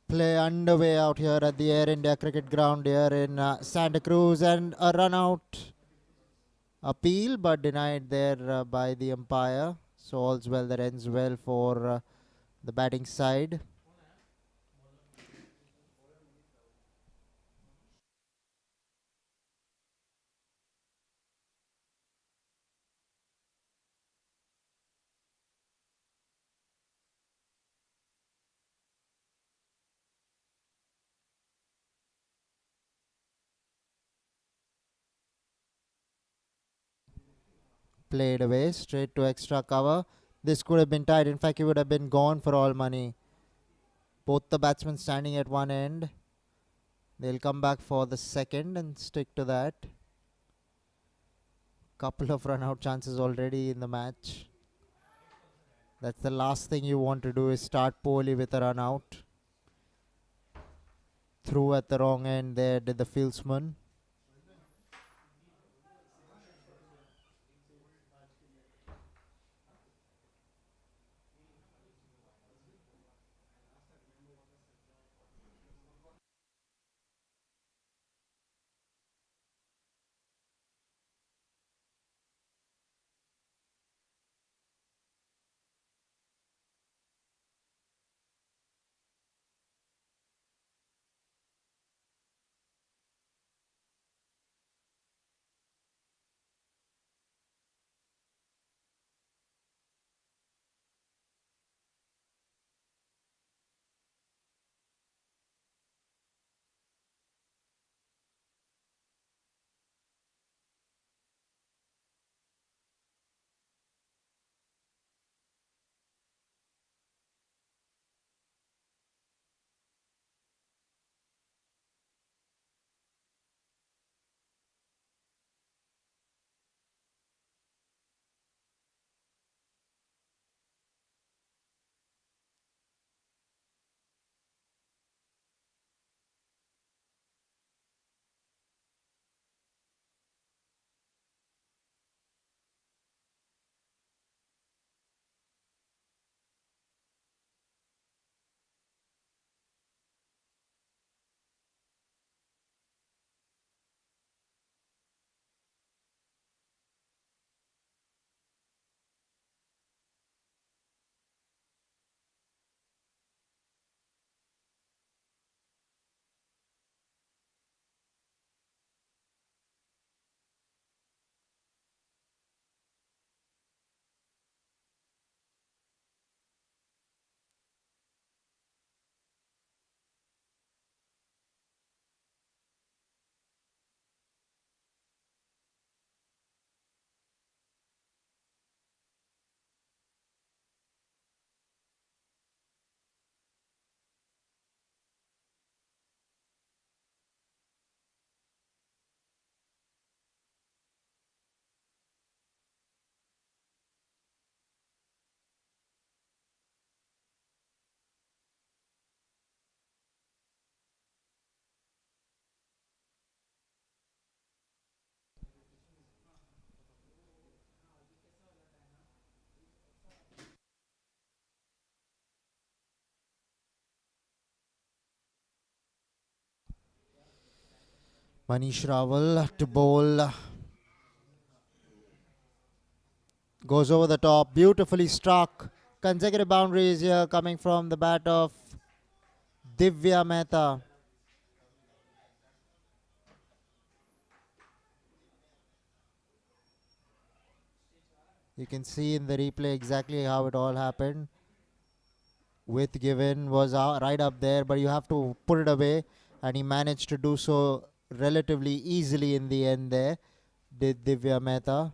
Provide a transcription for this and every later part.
Play underway out here at the Air India Cricket Ground here in Santa Cruz, and a run out appeal but denied there by the umpire. So all's well that ends well for the batting side. Played away straight to extra cover. This could have been tied. In fact, he would have been gone for all money. Both the batsmen standing at one end. They'll come back for the second and stick to that. Couple of run out chances already in the match. That's the last thing you want to do, is start poorly with a run out. Through at the wrong end there did the fieldsman. Manish Rawal to bowl. Goes over the top. Beautifully struck. Consecutive boundaries here coming from the bat of Divya Mehta. You can see in the replay exactly how it all happened. Width given was right up there, but you have to put it away, and he managed to do so relatively easily in the end there, did Divya Mehta.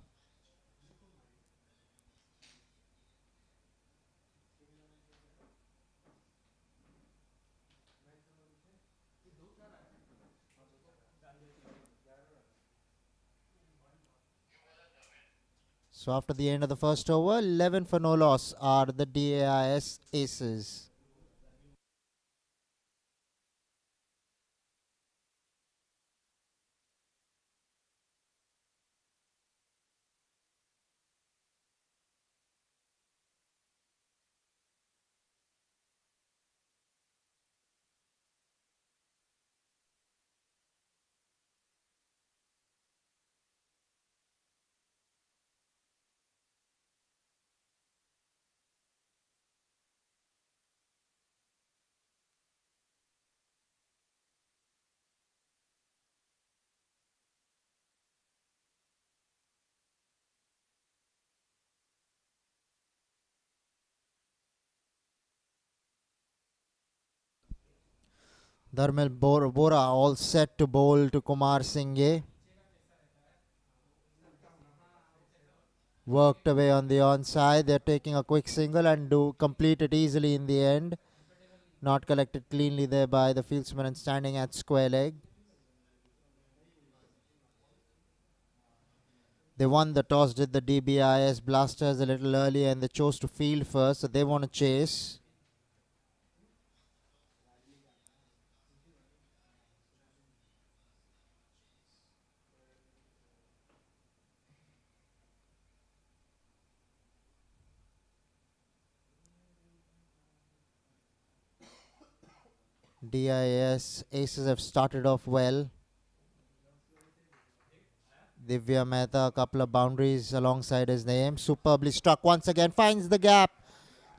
So after the end of the first over, 11 for no loss are the DAIS aces. Bora all set to bowl to Kumar Singh. Worked away on the onside. They're taking a quick single and do complete it easily in the end. Not collected cleanly there by the fieldsman and standing at square leg. They won the toss, did the Dbis Blasters a little earlier, and they chose to field first, so they want to chase. DIS aces have started off well. Divya Mehta, a couple of boundaries alongside his name. Superbly struck once again, finds the gap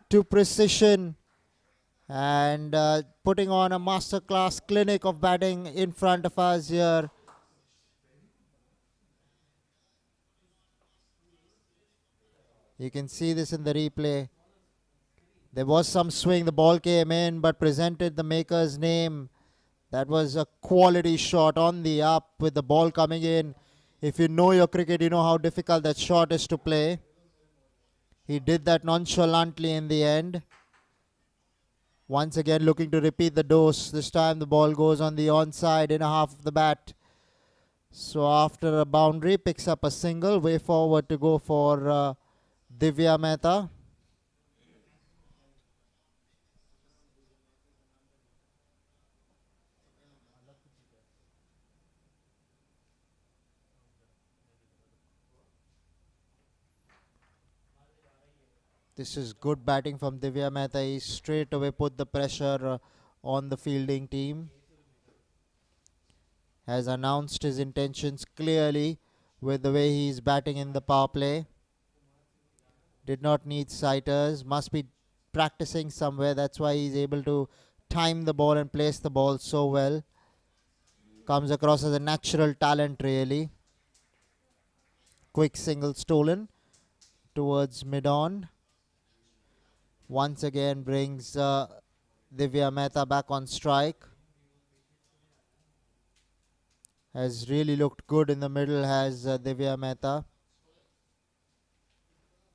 to precision and putting on a masterclass clinic of batting in front of us here. You can see this in the replay. There was some swing, the ball came in but presented the maker's name. That was a quality shot on the up with the ball coming in. If you know your cricket, you know how difficult that shot is to play. He did that nonchalantly in the end. Once again looking to repeat the dose. This time the ball goes on the onside in a half of the bat. So after a boundary, picks up a single. Way forward to go for Divya Mehta. This is good batting from Divya Mehta. He straight away put the pressure on the fielding team. Has announced his intentions clearly with the way he is batting in the power play. Did not need sighters. Must be practicing somewhere. That's why he's able to time the ball and place the ball so well. Comes across as a natural talent really. Quick single stolen towards mid-on. Once again brings Divya Mehta back on strike. Has really looked good in the middle, has Divya Mehta.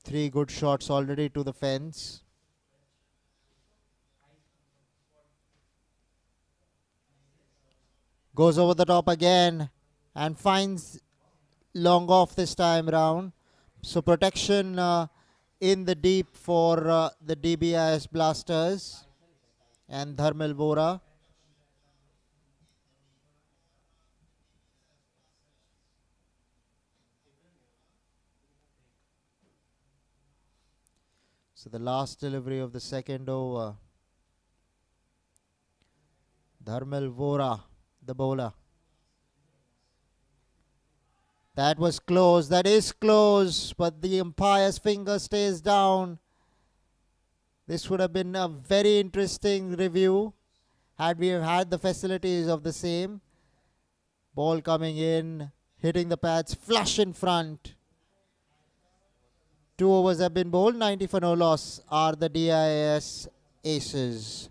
3 good shots already to the fence. Goes over the top again and finds long off this time round. So protection in the deep for the Dbis Blasters and Dharmil Bora. So the last delivery of the second over. Dharmil Bora, the bowler. That was close. That is close. But the umpire's finger stays down. This would have been a very interesting review had we had the facilities of the same. Ball coming in, hitting the pads flush in front. 2 overs have been bowled. 90 for no loss are the DIS aces.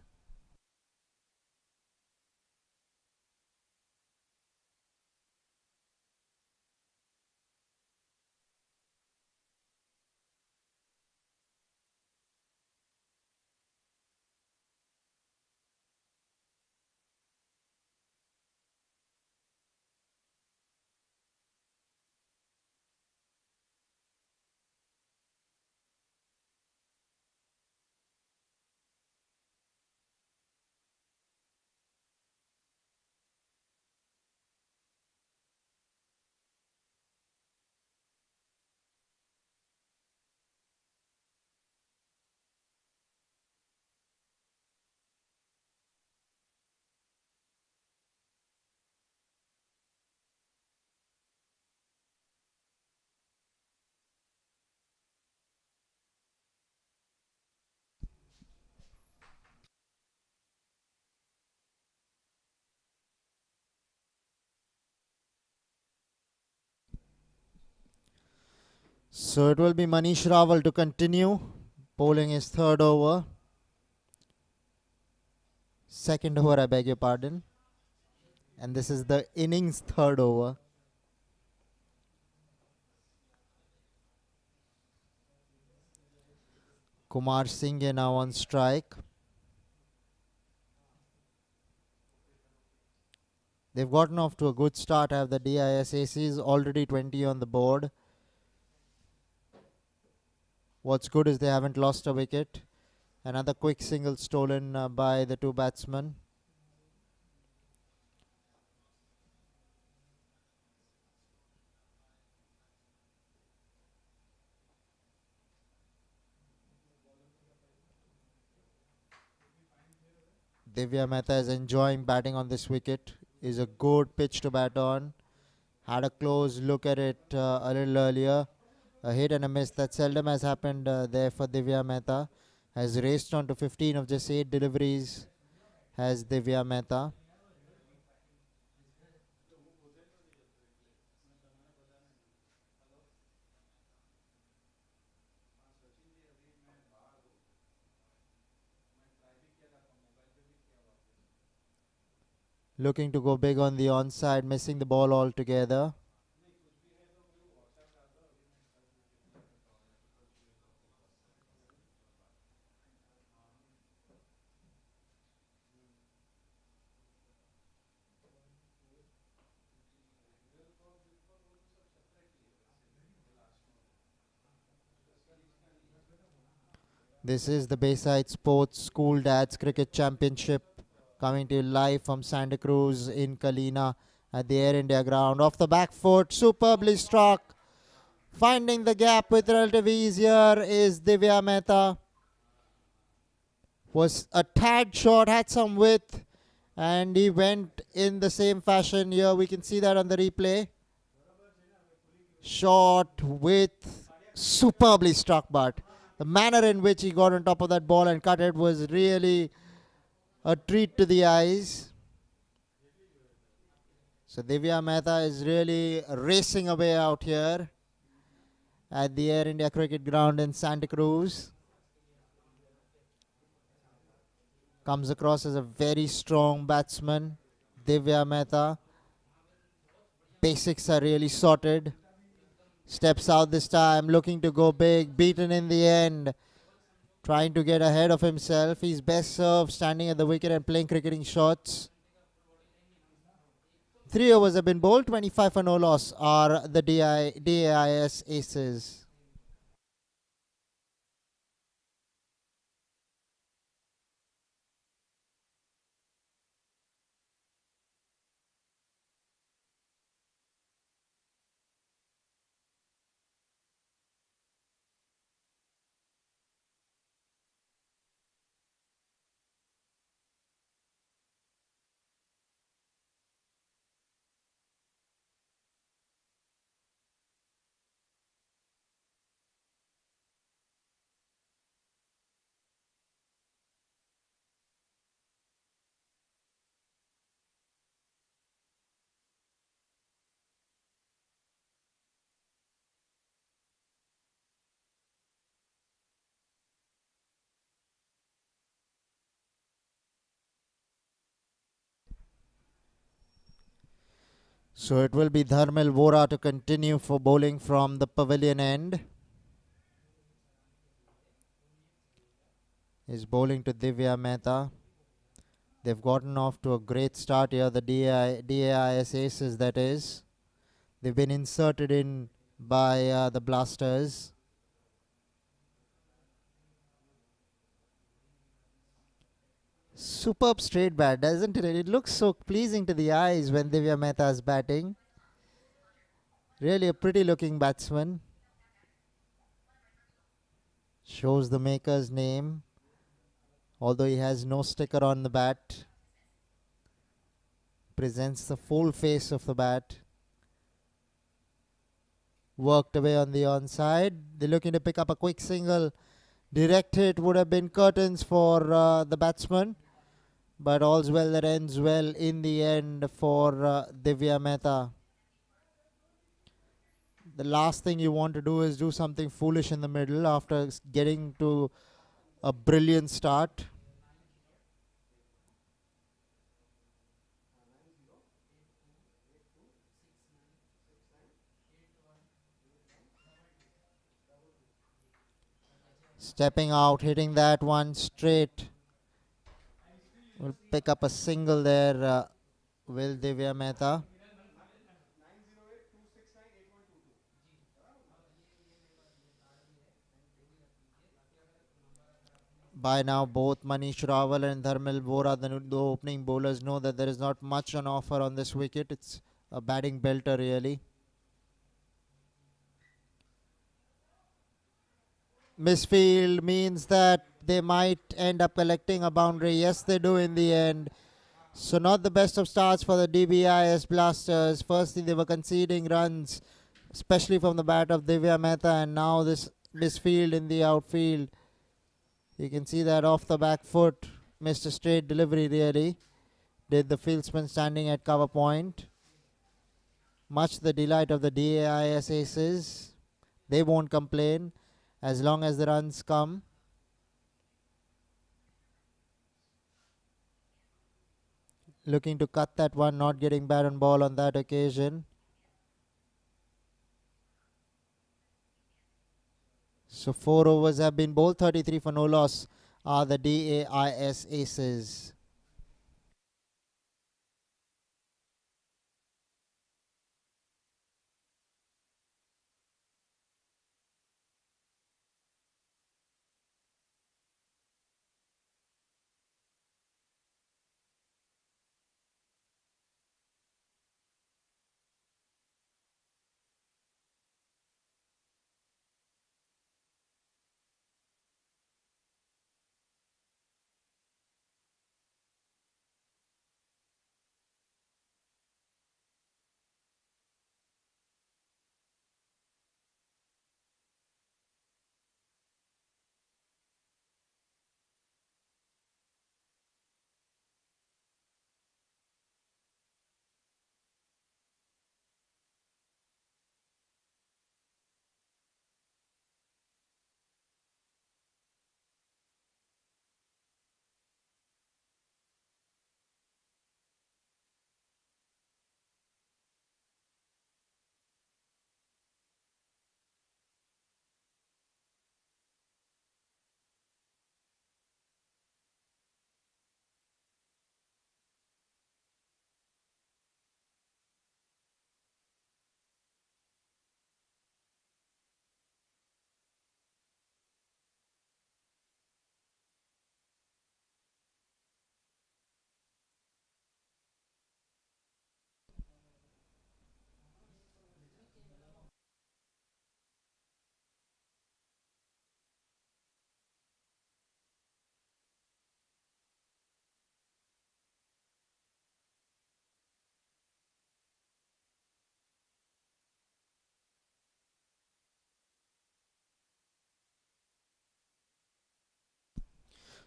So it will be Manish Rawal to continue bowling his third over. Second over, I beg your pardon. And this is the innings third over. Kumar Singh now on strike. They've gotten off to a good start. Have the DIS aces already 20 on the board. What's good is they haven't lost a wicket. Another quick single stolen by the two batsmen. Divya Mehta is enjoying batting on this wicket. Is a good pitch to bat on. Had a close look at it a little earlier. A hit and a miss that seldom has happened there for Divya Mehta. Has raced on to 15 of just 8 deliveries. Has Divya Mehta. Looking to go big on the onside, missing the ball altogether. This is the Bayside Sports School Dads Cricket Championship coming to you live from Santa Cruz in Kalina at the Air India ground. Off the back foot, superbly struck. Finding the gap with relative ease here is Divya Mehta. Was a tad short, had some width, and he went in the same fashion here. We can see that on the replay. Short, width, superbly struck, but the manner in which he got on top of that ball and cut it was really a treat to the eyes. So Divya Mehta is really racing away out here at the Air India Cricket Ground in Santa Cruz. Comes across as a very strong batsman, Divya Mehta. Basics are really sorted. Steps out this time, looking to go big, beaten in the end. Trying to get ahead of himself. He's best served standing at the wicket and playing cricketing shots. 3 overs have been bowled, 25 for no loss are the DIS aces. So it will be Dharmil Vora to continue for bowling from the pavilion end. Is bowling to Divya Mehta. They've gotten off to a great start here, the DAIS aces that is. They've been inserted in by the Blasters. Superb straight bat, doesn't it? It looks so pleasing to the eyes when Divya Mehta is batting. Really a pretty looking batsman. Shows the maker's name, although he has no sticker on the bat. Presents the full face of the bat. Worked away on the onside. They're looking to pick up a quick single. Direct hit would have been curtains for the batsman. But all's well that ends well in the end for Divya Mehta. The last thing you want to do is do something foolish in the middle after getting to a brilliant start. Stepping out, hitting that one straight. Will pick up a single there, will Divya Mehta. By now, both Manish Rawal and Dharmil Bora, the opening bowlers, know that there is not much on offer on this wicket. It's a batting belter, really. Misfield means that they might end up collecting a boundary. Yes, they do in the end. So not the best of starts for the Dbis Blasters. Firstly, they were conceding runs, especially from the bat of Divya Mehta, and now this misfield in the outfield. You can see that off the back foot, missed a straight delivery really. Did the fieldsman standing at cover point. Much the delight of the DAIS aces. They won't complain as long as the runs come. Looking to cut that one, not getting bat on ball on that occasion. So 4 overs have been bowled, 33 for no loss are the DAIS aces.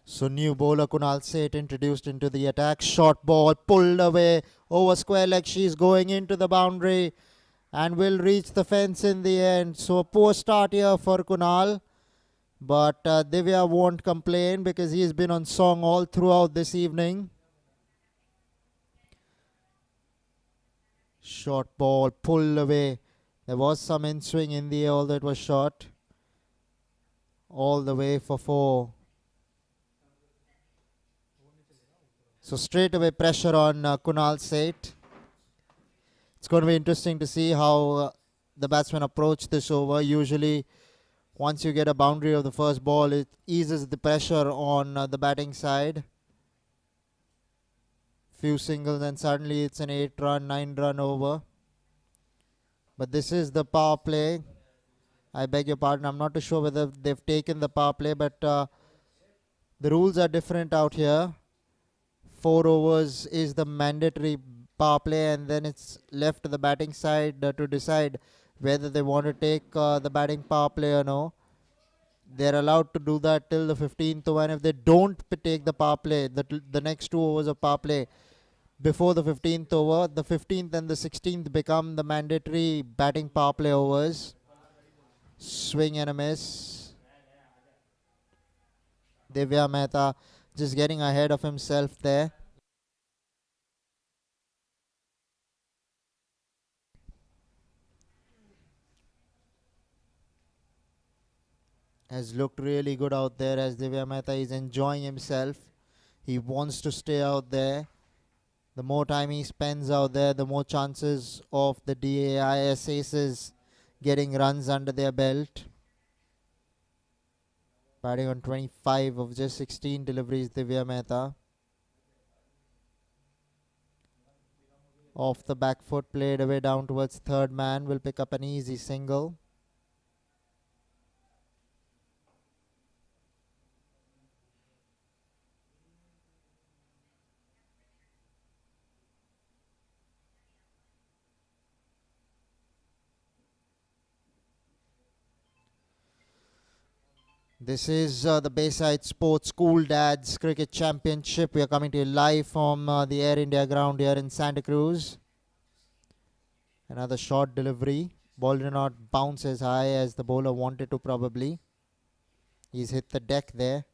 So new bowler Kunal Seth introduced into the attack. Short ball pulled away over square leg. She's going into the boundary and will reach the fence in the end. So a poor start here for Kunal. But Divya won't complain because he's been on song all throughout this evening. Short ball pulled away. There was some in swing in the air, although it was short. All the way for 4. So straight away pressure on Kunal Seth. It's going to be interesting to see how the batsmen approach this over. Usually, once you get a boundary of the first ball, it eases the pressure on the batting side. Few singles and suddenly it's an 8 run, 9 run over. But this is the power play. I beg your pardon. I'm not too sure whether they've taken the power play, but the rules are different out here. 4 overs is the mandatory power play, and then it's left to the batting side to decide whether they want to take the batting power play or no. They're allowed to do that till the 15th over, and if they don't take the power play, the next 2 overs of power play before the 15th over, the 15th and the 16th become the mandatory batting power play overs. Swing and a miss. Divya Mehta just getting ahead of himself there. has looked really good out there as Divya Mehta is enjoying himself. He wants to stay out there. The more time he spends out there, the more chances of the DAIS aces getting runs under their belt. Batting on 25 of just 16 deliveries, Divya Mehta. Off the back foot, played away down towards third man, will pick up an easy single. This is the Bayside Sports School Dads Cricket Championship. We are coming to you live from the Air India ground here in Santa Cruz. Another short delivery. Ball did not bounce as high as the bowler wanted to probably. He's hit the deck there.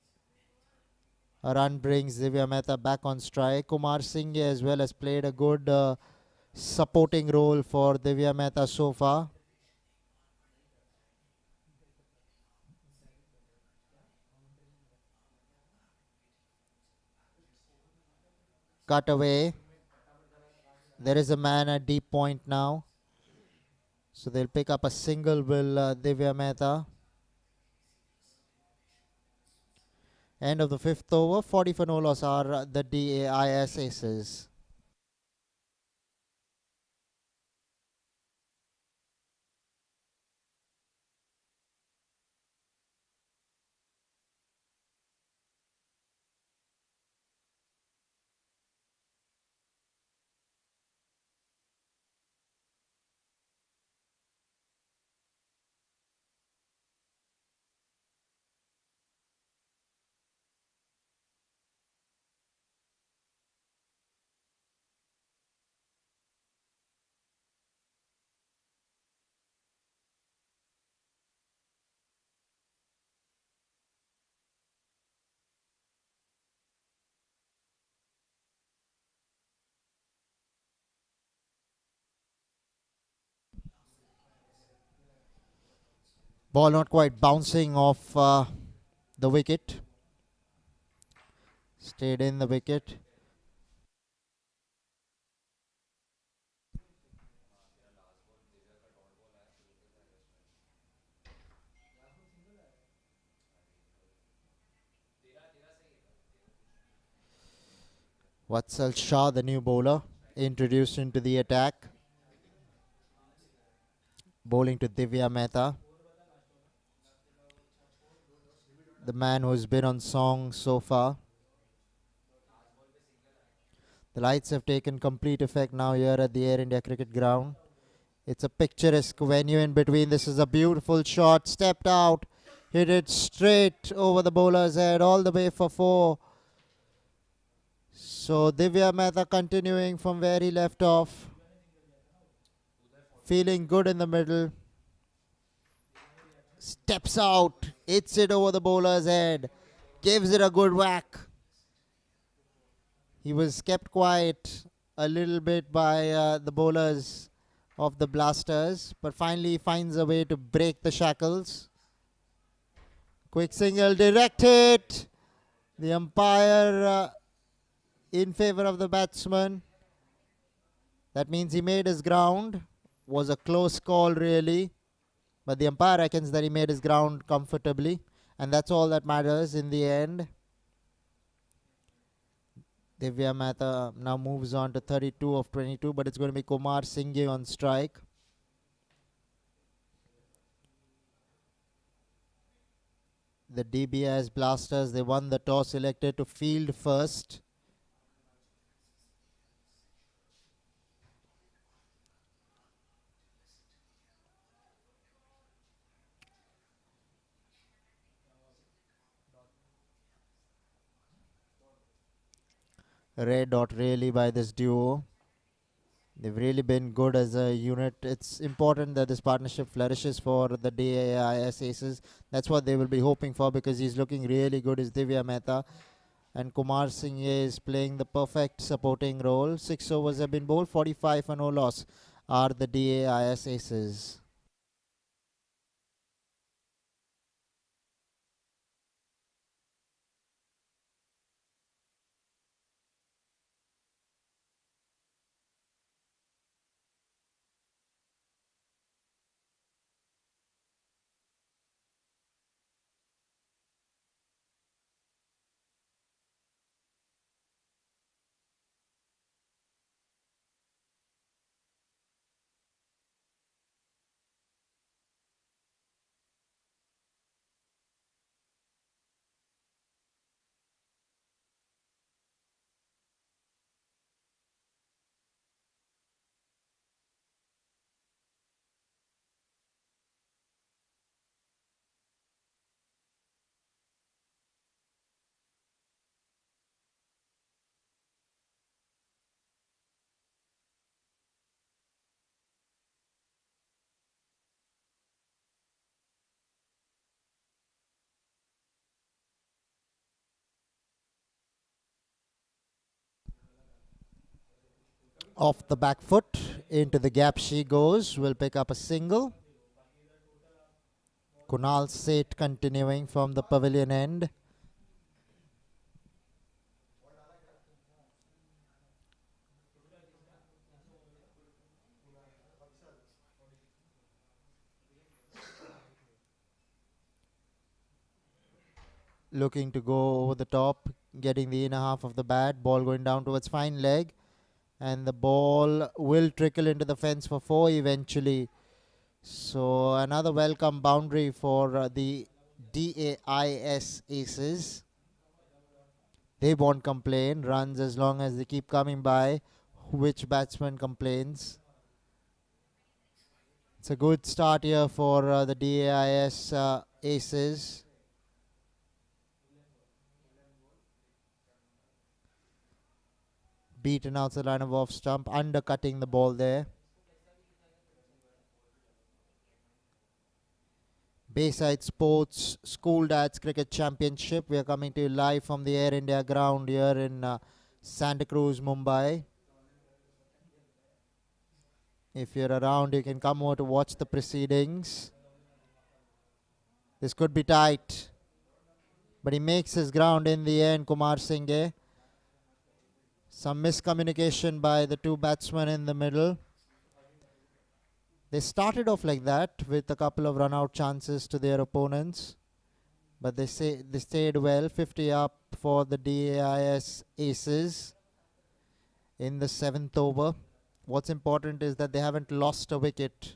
A run brings Divya Mehta back on strike. Kumar Singh as well has played a good supporting role for Divya Mehta so far. Cut away. There is a man at deep point now. So they'll pick up a single, will Divya Mehta. End of the fifth over. 40 for no loss are the DAIS aces. Ball not quite bouncing off the wicket. Stayed in the wicket. Vatsal Shah, the new bowler, introduced into the attack. Bowling to Divya Mehta. The man who's been on song so far. The lights have taken complete effect now here at the Air India Cricket Ground. It's a picturesque venue in between. This is a beautiful shot. Stepped out. Hit it straight over the bowler's head all the way for four. So Divya Mehta continuing from where he left off. Feeling good in the middle. Steps out. Hits it over the bowler's head. Gives it a good whack. He was kept quiet a little bit by the bowlers of the Blasters, but finally finds a way to break the shackles. Quick single directed. The umpire in favor of the batsman. That means he made his ground. Was a close call really, but the umpire reckons that he made his ground comfortably, and that's all that matters in the end. Divya Mehta now moves on to 32 of 22, but it's going to be Kumar Singh on strike. The Dbis Blasters, they won the toss, elected to field first. Red dot really by this duo. They've really been good as a unit. It's important that this partnership flourishes for the DAIS aces. That's what they will be hoping for, because he's looking really good as Divya Mehta. And Kumar Singh is playing the perfect supporting role. 6 overs have been bowled. 45 for no loss are the DAIS aces. Off the back foot, into the gap she goes, will pick up a single. Kunal Seth continuing from the pavilion end. Looking to go over the top, getting the inner half of the bat, ball going down towards fine leg, and the ball will trickle into the fence for 4 eventually. So another welcome boundary for the DAIS aces. They won't complain, runs as long as they keep coming by. Which batsman complains? It's a good start here for the DAIS aces. Beaten outside line of off stump, undercutting the ball there. Bayside Sports School Dads Cricket Championship. We are coming to you live from the Air India ground here in Santa Cruz, Mumbai. If you're around, you can come over to watch the proceedings. This could be tight, but he makes his ground in the end, Kumar Singh. Some miscommunication by the two batsmen in the middle. They started off like that with a couple of run-out chances to their opponents, but they stayed well. 50 up for the DAIS aces in the 7th over. What's important is that they haven't lost a wicket.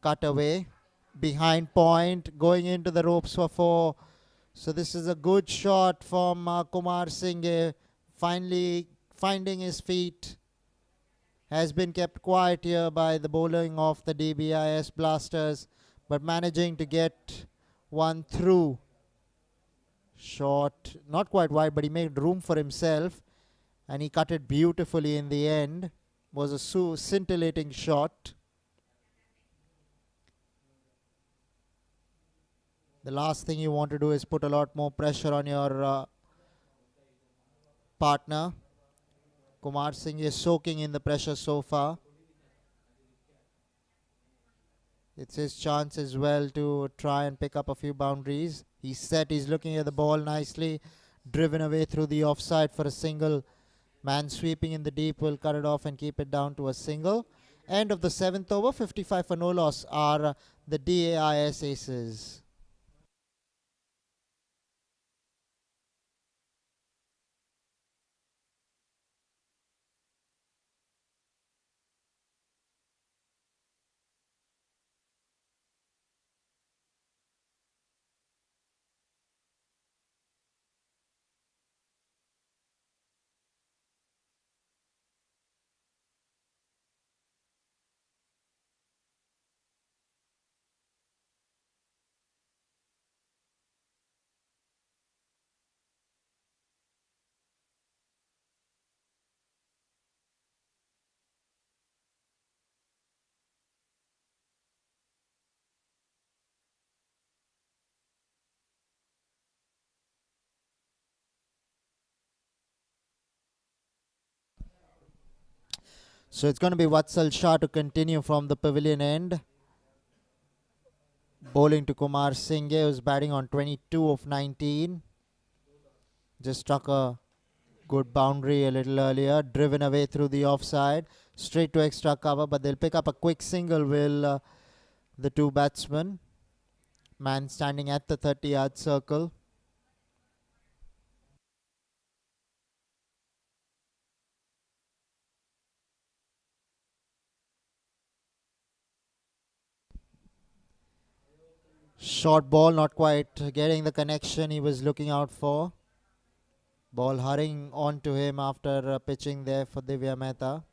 Cut away, behind point, going into the ropes for 4. So this is a good shot from Kumar Singh, finally finding his feet. Has been kept quiet here by the bowling of the Dbis Blasters, but managing to get one through. Shot, not quite wide, but he made room for himself, and he cut it beautifully in the end. Was a scintillating shot. The last thing you want to do is put a lot more pressure on your partner. Kumar Singh is soaking in the pressure so far. It's his chance as well to try and pick up a few boundaries. He's set, he's looking at the ball nicely. Driven away through the offside for a single. Man sweeping in the deep will cut it off and keep it down to a single. End of the 7th over, 55 for no loss are the DAIS aces. So it's going to be Vatsal Shah to continue from the pavilion end. Bowling to Kumar Singh, who's batting on 22 of 19. Just struck a good boundary a little earlier. Driven away through the offside. Straight to extra cover, but they'll pick up a quick single, will the two batsmen. Man standing at the 30-yard circle. Short ball, not quite getting the connection he was looking out for. Ball hurrying on to him after pitching there for Divya Mehta.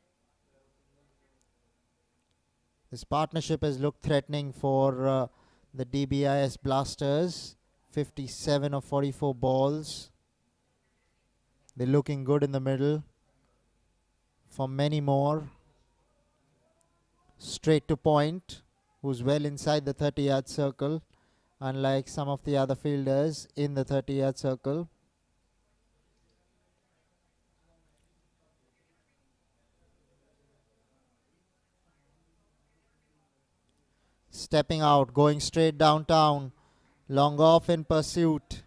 This partnership has looked threatening for the Dbis Blasters. 57 of 44 balls. They're looking good in the middle for many more. Straight to point, who's well inside the 30-yard circle, unlike some of the other fielders in the 30-yard circle. stepping out, going straight downtown. Long off in pursuit.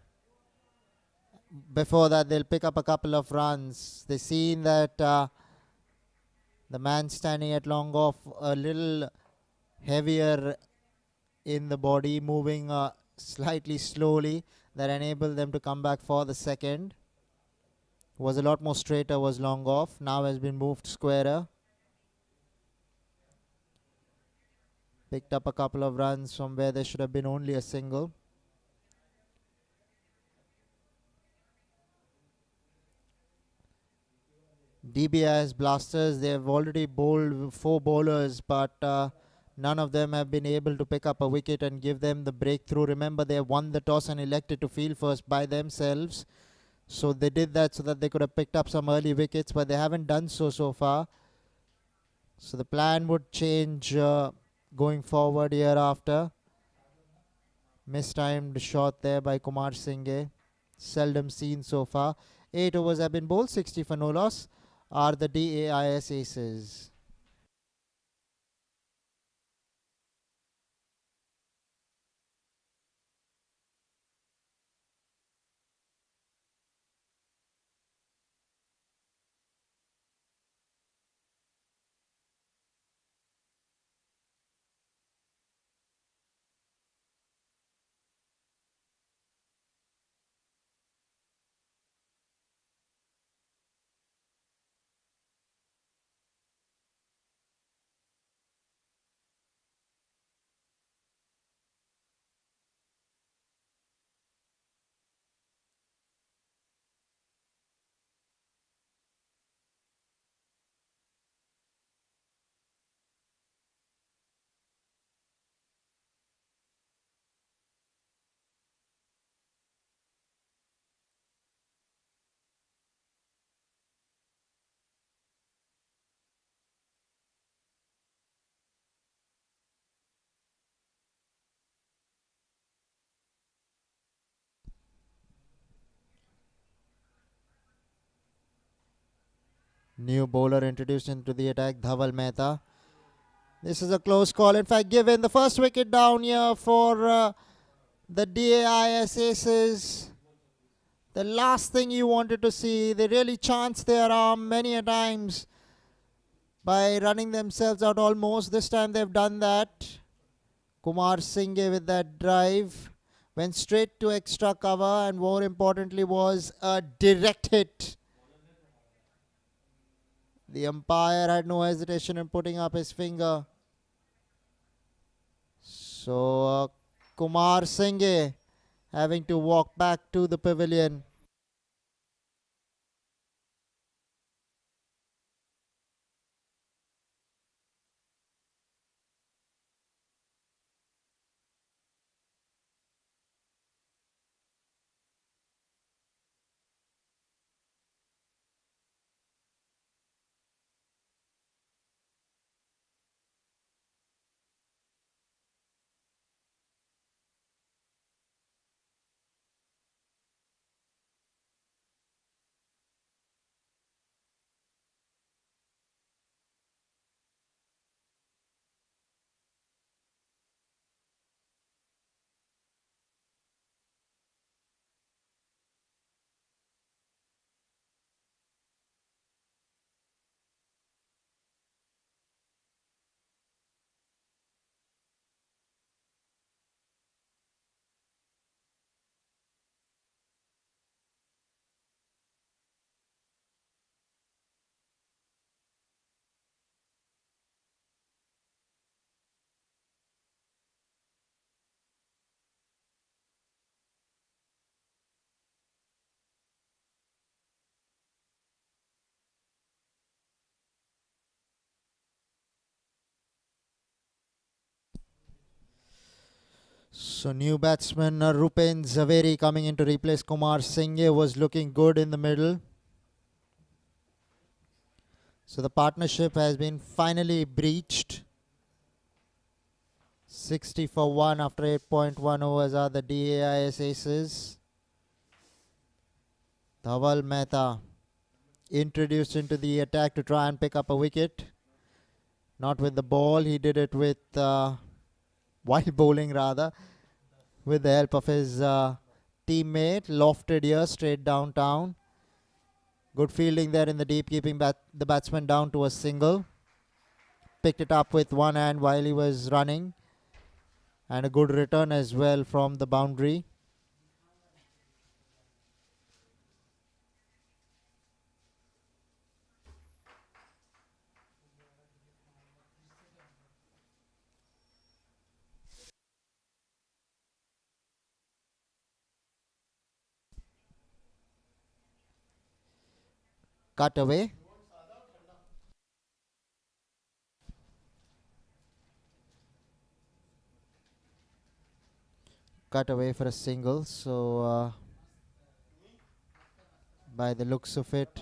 Before that, they'll pick up a couple of runs. They've seen that the man standing at long off a little heavier in the body, moving slightly slowly. That enabled them to come back for the second. Was a lot more straighter, was long off. Now has been moved squarer. Picked up a couple of runs from where there should have been only a single. Dbis blasters, they have already bowled 4 bowlers, but none of them have been able to pick up a wicket and give them the breakthrough. Remember, they have won the toss and elected to field first by themselves. So they did that so that they could have picked up some early wickets, but they haven't done so far. So the plan would change going forward hereafter. Mistimed shot there by Kumar Singh. Seldom seen so far. 8 overs have been bowled, 60 for no loss. Are the DAIS aces. New bowler introduced into the attack, Dhaval Mehta. This is a close call. In fact, given the first wicket down here for the DAIS aces. The last thing you wanted to see, they really chanced their arm many a times by running themselves out almost. This time they've done that. Kumar Singh with that drive went straight to extra cover, and more importantly was a direct hit. The umpire had no hesitation in putting up his finger. So Kumar Singh having to walk back to the pavilion. So new batsman Rupen Zaveri coming in to replace Kumar Singh was looking good in the middle. So the partnership has been finally breached. 60 for 1 after 8.1 overs are the DAIS aces. Dhaval Mehta introduced into the attack to try and pick up a wicket. Not with the ball, he did it with while bowling rather, with the help of his teammate. Lofted here, straight downtown. Good fielding there in the deep, keeping the batsman down to a single. Picked it up with one hand while he was running. And a good return as well from the boundary. Cut away. Cut away for a single. So by the looks of it,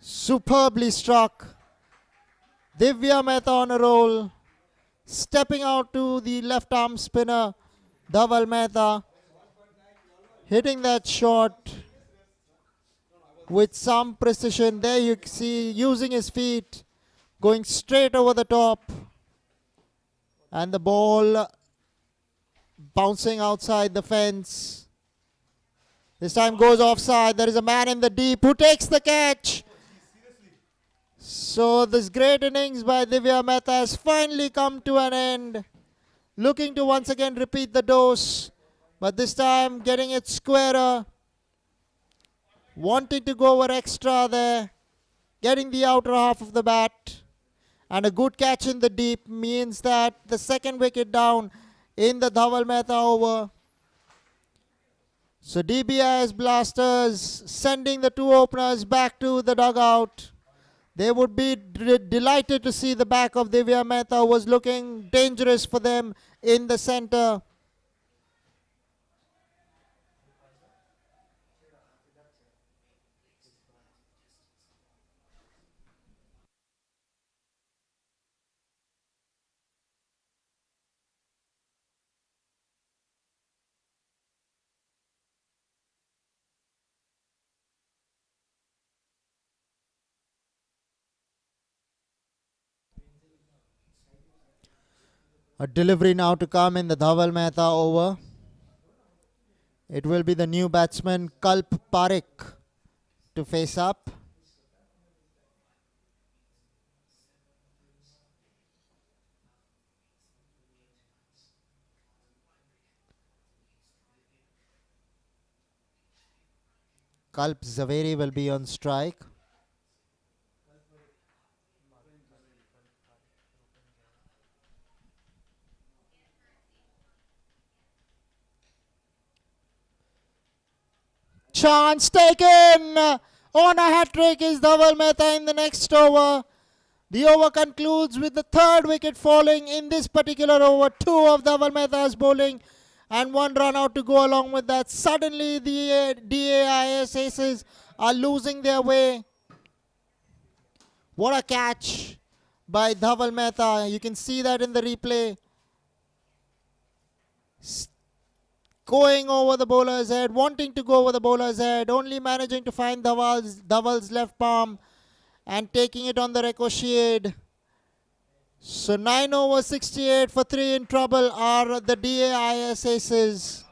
superbly struck. Divya Mehta on a roll. Stepping out to the left arm spinner, Dhaval Mehta. Hitting that shot with some precision. There you see, using his feet, going straight over the top. And the ball bouncing outside the fence. This time goes offside. There is a man in the deep who takes the catch. So this great innings by Divya Mehta has finally come to an end. Looking to once again repeat the dose, but this time getting it squarer. Wanting to go over extra there. Getting the outer half of the bat. And a good catch in the deep means that the second wicket down in the Dhaval Mehta over. So Dbis Blasters sending the two openers back to the dugout. They would be delighted to see the back of Divya Mehta, who was looking dangerous for them in the center. A delivery now to come in the Dhaval Mehta over. It will be the new batsman Kalp Parekh to face up. Kalp Zaveri will be on strike. Chance taken! On a hat-trick is Dhaval Mehta in the next over. The over concludes with the third wicket falling in this particular over. Two of Dhaval Mehta's bowling and one run out to go along with that. Suddenly the DAIS aces are losing their way. What a catch by Dhaval Mehta. You can see that in the replay. Going over the bowler's head, wanting to go over the bowler's head, only managing to find Dhaval's left palm and taking it on the ricochet. So 9 over 68 for 3 in trouble are the DAIS aces.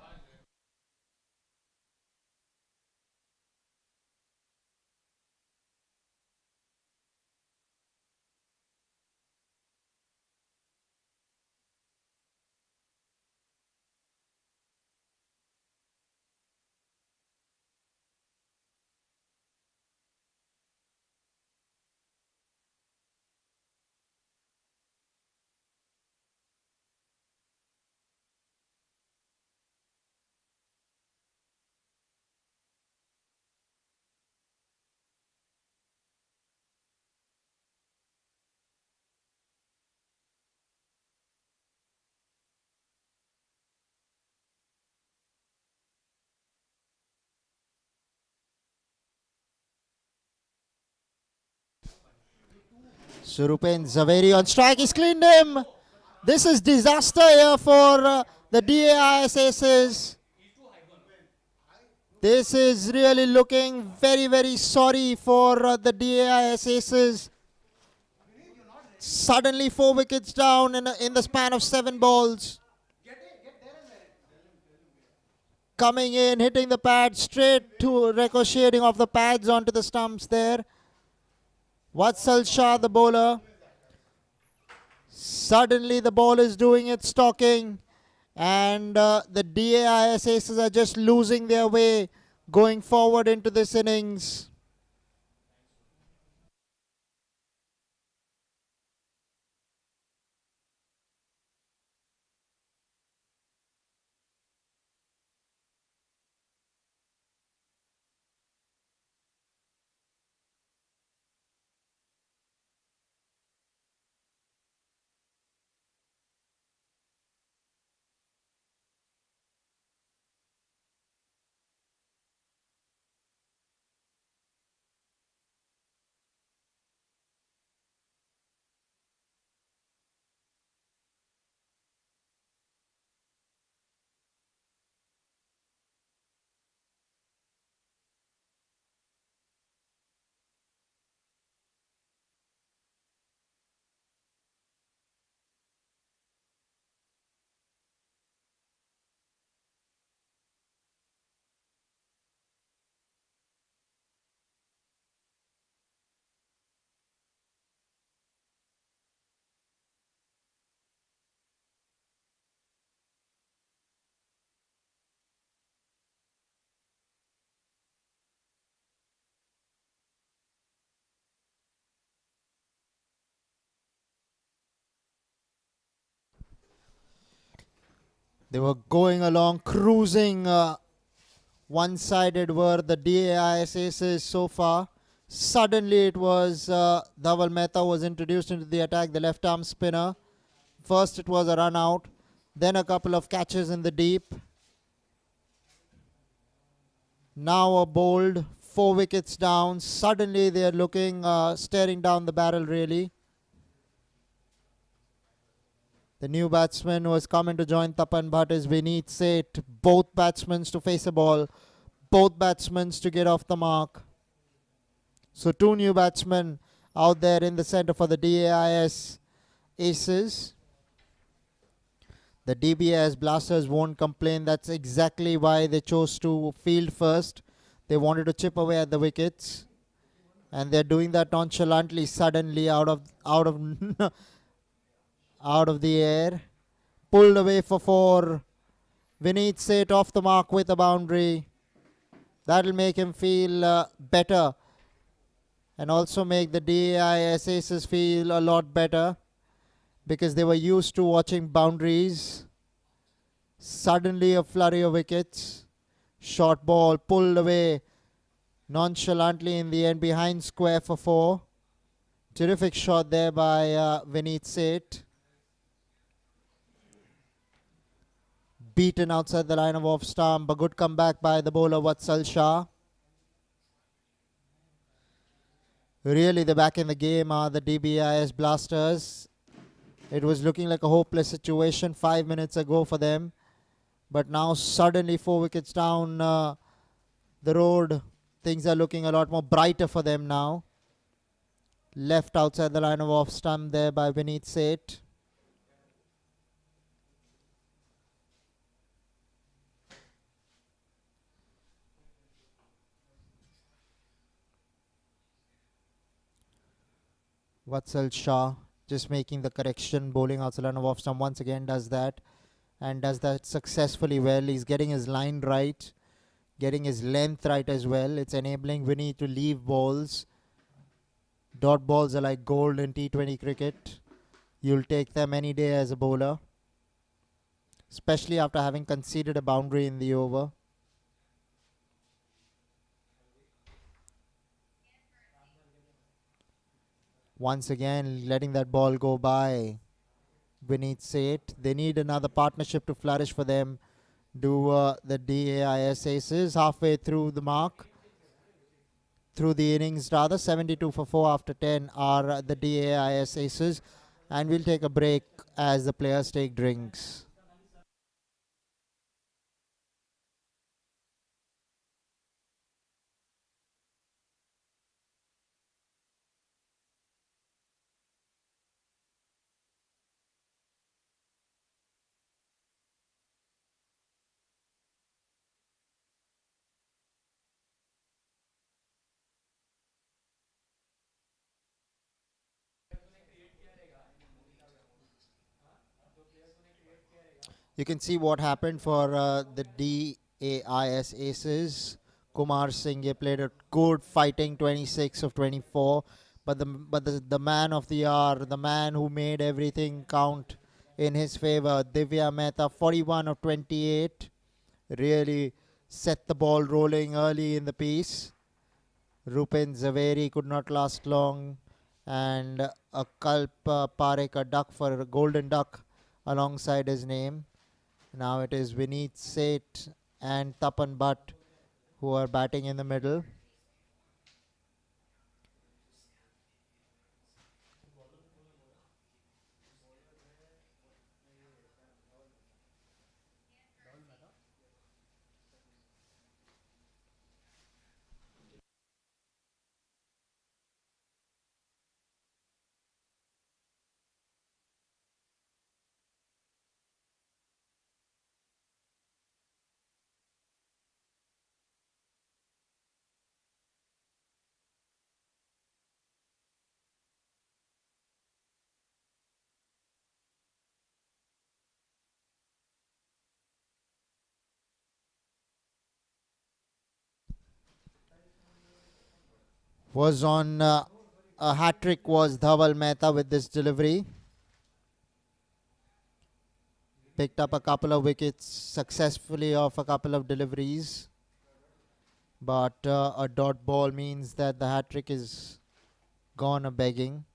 Surupen Zaveri on strike. He's cleaned him. This is disaster here for the DAIS aces. This is really looking very, very sorry for the DAIS Aces. Suddenly 4 wickets down in the span of 7 balls. Coming in, hitting the pad straight to ricocheting off the pads onto the stumps there. Vatsal Shah, the bowler. Suddenly the ball is doing its stalking, and the DAIS Aces are just losing their way going forward into this innings. They were going along, cruising. One-sided were the DAIS Aces so far. Suddenly it was Dhaval Mehta was introduced into the attack, the left-arm spinner. First it was a run out, then a couple of catches in the deep. Now a bowled, 4 wickets down. Suddenly they are looking, staring down the barrel really. The new batsman who has come in to join Tapan Bhatt is Vineet Seth. Both batsmen to face a ball, both batsmen to get off the mark. So 2 new batsmen out there in the centre for the DAIS Aces. The Dbis Blasters won't complain. That's exactly why they chose to field first. They wanted to chip away at the wickets, and they're doing that nonchalantly, suddenly out of out of the air. Pulled away for 4. Vineet Seth off the mark with a boundary. That'll make him feel better, and also make the DAIS Aces feel a lot better, because they were used to watching boundaries. Suddenly a flurry of wickets. Short ball pulled away nonchalantly in the end behind square for 4. Terrific shot there by Vineet Seth. Beaten outside the line of off stump. A good comeback by the bowler Vatsal Shah. Really, they're back in the game are the Dbis Blasters. It was looking like a hopeless situation 5 minutes ago for them. But now suddenly 4 wickets down the road. Things are looking a lot more brighter for them now. Left outside the line of off stump there by Vineet Seth. Vatsal Shah just making the correction, bowling outside the line of off stump once again does that. And does that successfully well. He's getting his line right, getting his length right as well. It's enabling Vinny to leave balls. Dot balls are like gold in T20 cricket. You'll take them any day as a bowler, especially after having conceded a boundary in the over. Once again, letting that ball go by. Vineet Seth. They need another partnership to flourish for them. Do the DAIS Aces halfway through the mark, through the innings rather. 72 for 4 after 10 are the DAIS Aces. And we'll take a break as the players take drinks. You can see what happened for the DAIS Aces. Kumar Singh played a good fighting 26 of 24, but the man of the hour, the man who made everything count in his favor, Divya Mehta, 41 of 28, really set the ball rolling early in the piece. Rupen Zaveri could not last long, and a Kalp Parekh, a duck for a golden duck alongside his name. Now it is Vineet Seth and Tapan Bhatt who are batting in the middle. Was on a hat trick was Dhaval Mehta with this delivery. Picked up a couple of wickets successfully off a couple of deliveries. But a dot ball means that the hat trick is gone a begging.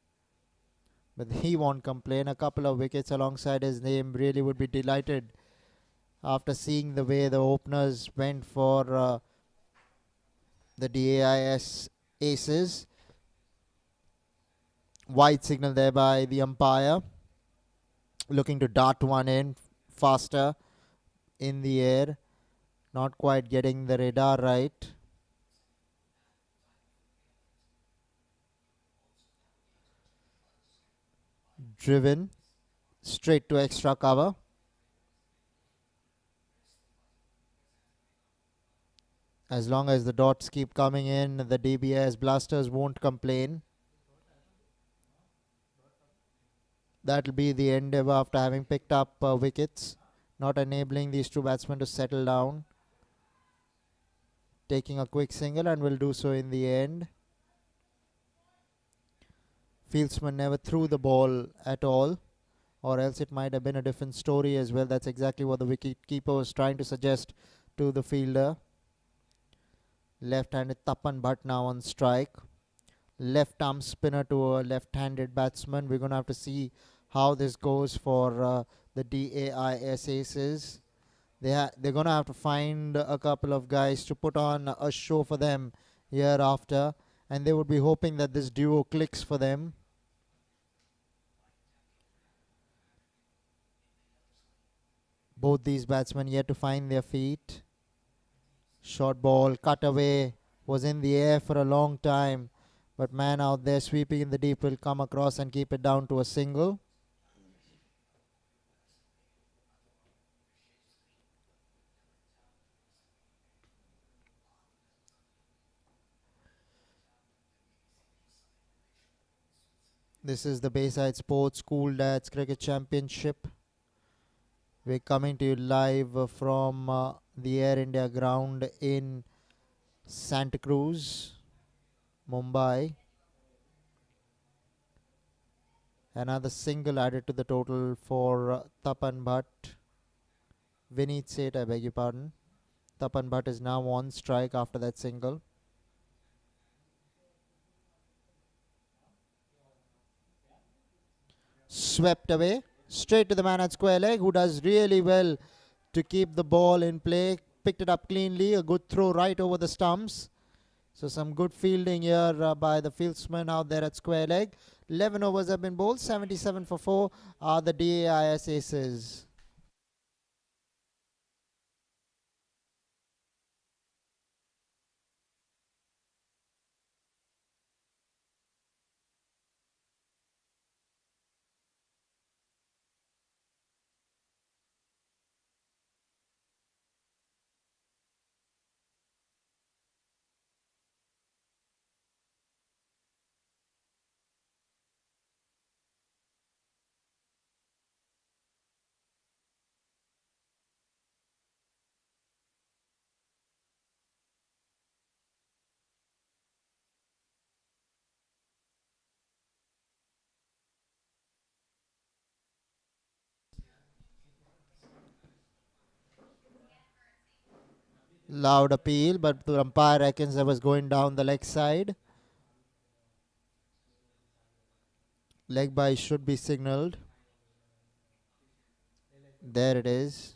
But he won't complain. A couple of wickets alongside his name really would be delighted after seeing the way the openers went for the DAIS Aces. Wide signal there by the umpire. Looking to dart one in faster in the air. Not quite getting the radar right. Driven straight to extra cover. As long as the dots keep coming in, the DBS blasters won't complain. That'll be the endeavour after having picked up wickets, not enabling these two batsmen to settle down. Taking a quick single and will do so in the end. Fieldsman never threw the ball at all, or else it might have been a different story as well. That's exactly what the wicket keeper was trying to suggest to the fielder. Left-handed Tapan Bhatt now on strike. Left arm spinner to a left-handed batsman. We're going to have to see how this goes for the DAIS Aces. They're going to have to find a couple of guys to put on a show for them hereafter, and they would be hoping that this duo clicks for them. Both these batsmen yet to find their feet. Short ball, cut away, was in the air for a long time, but man out there sweeping in the deep will come across and keep it down to a single. This is the Bayside Sports School Dads Cricket Championship. We're coming to you live from the Air India ground in Santa Cruz, Mumbai. Another single added to the total for Tapan Bhatt. Vineet Seth, I beg your pardon. Tapan Bhatt is now on strike after that single. Swept away, straight to the man at square leg, who does really well to keep the ball in play. Picked it up cleanly, a good throw right over the stumps. So some good fielding here by the fieldsman out there at square leg. 11 overs have been bowled, 77 for 4 are the DAIS Aces. Loud appeal, but the umpire reckons that was going down the leg side. Leg by should be signalled. There it is.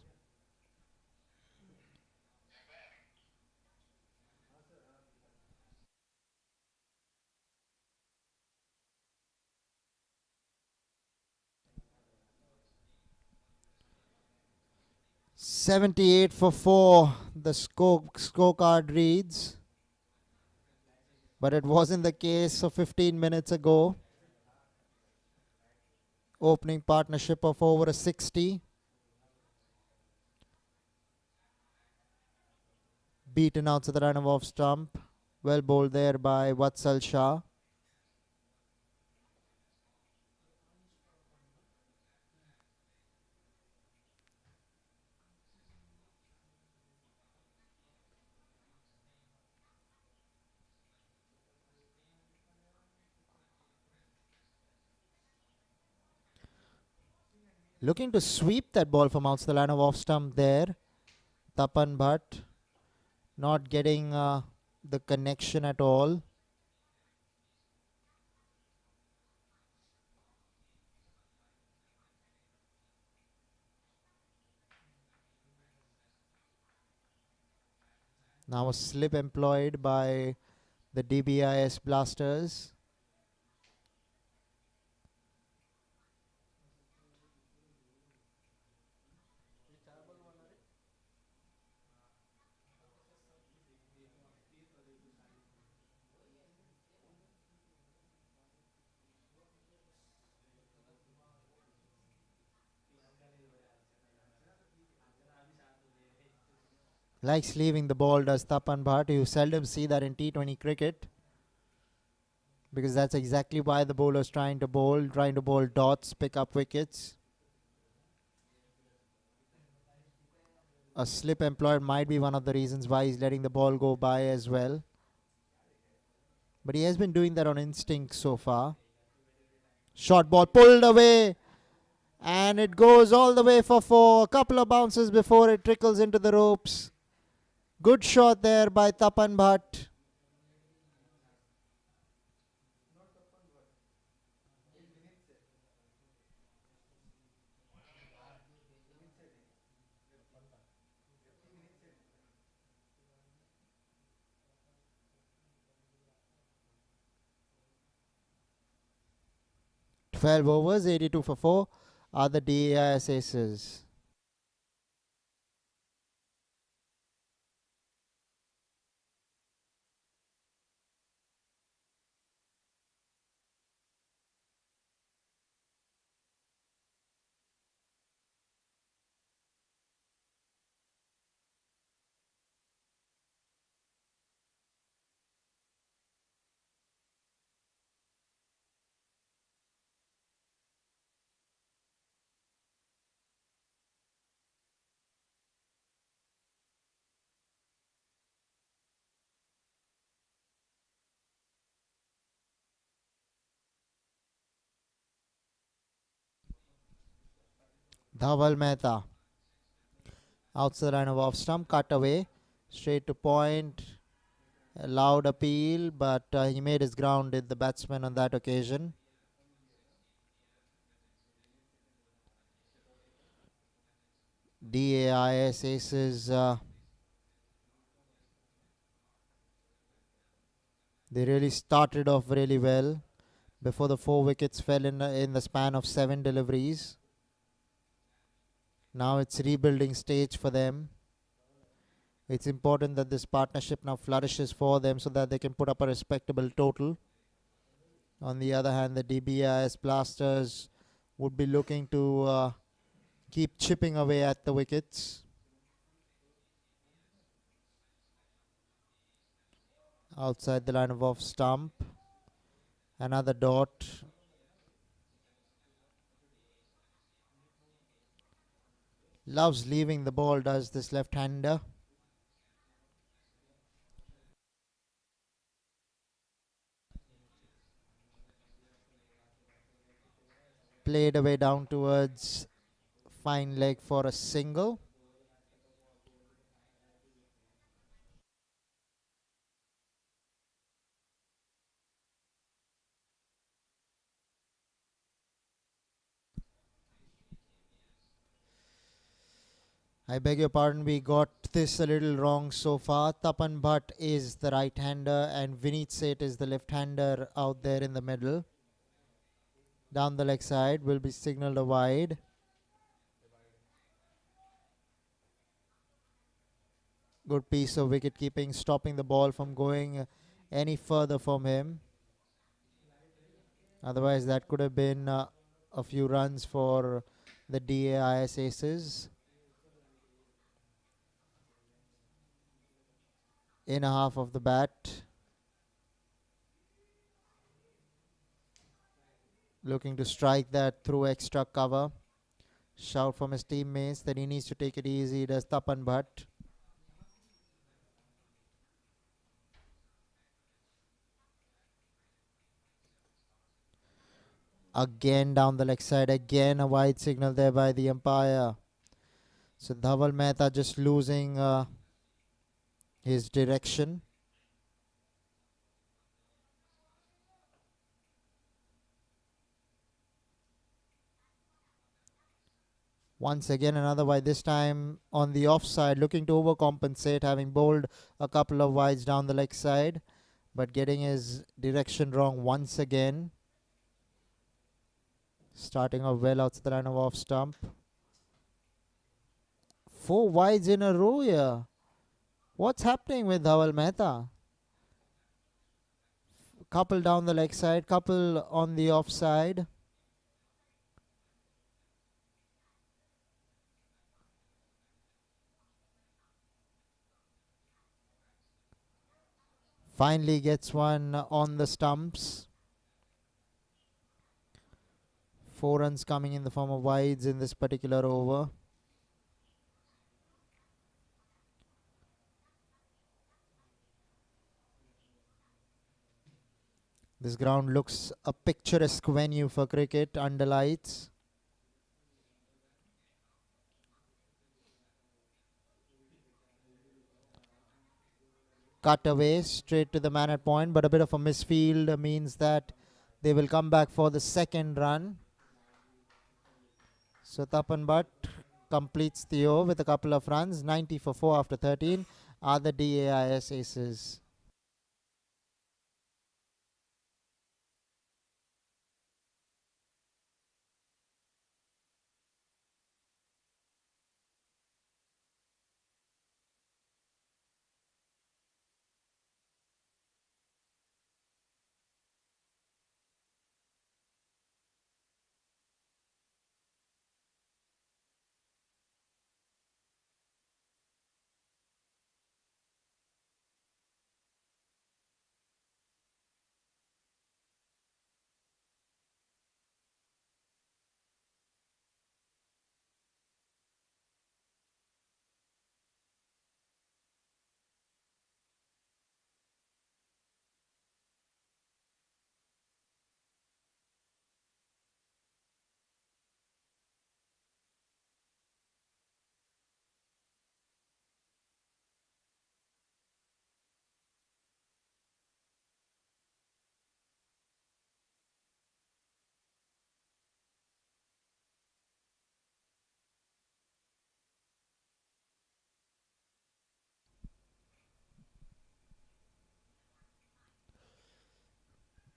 "78 for 4" the scorecard reads, but it wasn't the case of 15 minutes ago. Opening partnership of over a 60. Beaten out to the run of off stump. Well bowled there by Vatsal Shah. Looking to sweep that ball from outside the line of off stump there. Tapan Bhatt not getting the connection at all. Now a slip employed by the Dbis blasters. Likes leaving the ball, does Tapan Bhatt. You seldom see that in T20 cricket, because that's exactly why the bowler's trying to bowl dots, pick up wickets. A slip employed might be one of the reasons why he's letting the ball go by as well. But he has been doing that on instinct so far. Short ball pulled away, and it goes all the way for 4. A couple of bounces before it trickles into the ropes. Good shot there by Tapan Bhatt. "12 overs, 82 for 4" are the DAIS aces. Dhaval Mehta. Outside line of off stump, cut away. Straight to point. A loud appeal, but he made his ground, did the batsman on that occasion. DAIS aces, they really started off really well before the 4 wickets fell in the span of 7 deliveries. Now it's rebuilding stage for them. It's important that this partnership now flourishes for them so that they can put up a respectable total. On the other hand, the DBIS blasters would be looking to keep chipping away at the wickets. Outside the line of off stump. Another dot. Loves leaving the ball, does this left-hander. Played away down towards fine leg for a single. I beg your pardon, we got this a little wrong so far. Tapan Bhatt is the right-hander and Vineet Seth is the left-hander out there in the middle. Down the leg side will be signalled a wide. Good piece of wicket keeping, stopping the ball from going any further from him. Otherwise, that could have been a few runs for the DAIS Aces. In a half of the bat. Looking to strike that through extra cover. Shout from his teammates that he needs to take it easy. Does Tapan Bhatt. Again down the leg side. Again a wide signal there by the umpire. So Dhaval Mehta just losing his direction. Once again another wide, this time on the offside, looking to overcompensate, having bowled a couple of wides down the leg side, but getting his direction wrong once again. Starting off well outside the line of off stump. 4 wides in a row here. What's happening with Dhaval Mehta? Couple down the leg side, couple on the offside. Finally gets one on the stumps. 4 runs coming in the form of wides in this particular over. This ground looks a picturesque venue for cricket under lights. Cut away straight to the man at point, but a bit of a misfield means that they will come back for the second run. So Tapan Bhatt completes the over with a couple of runs. 90 for 4 after 13 are the DAIS Aces.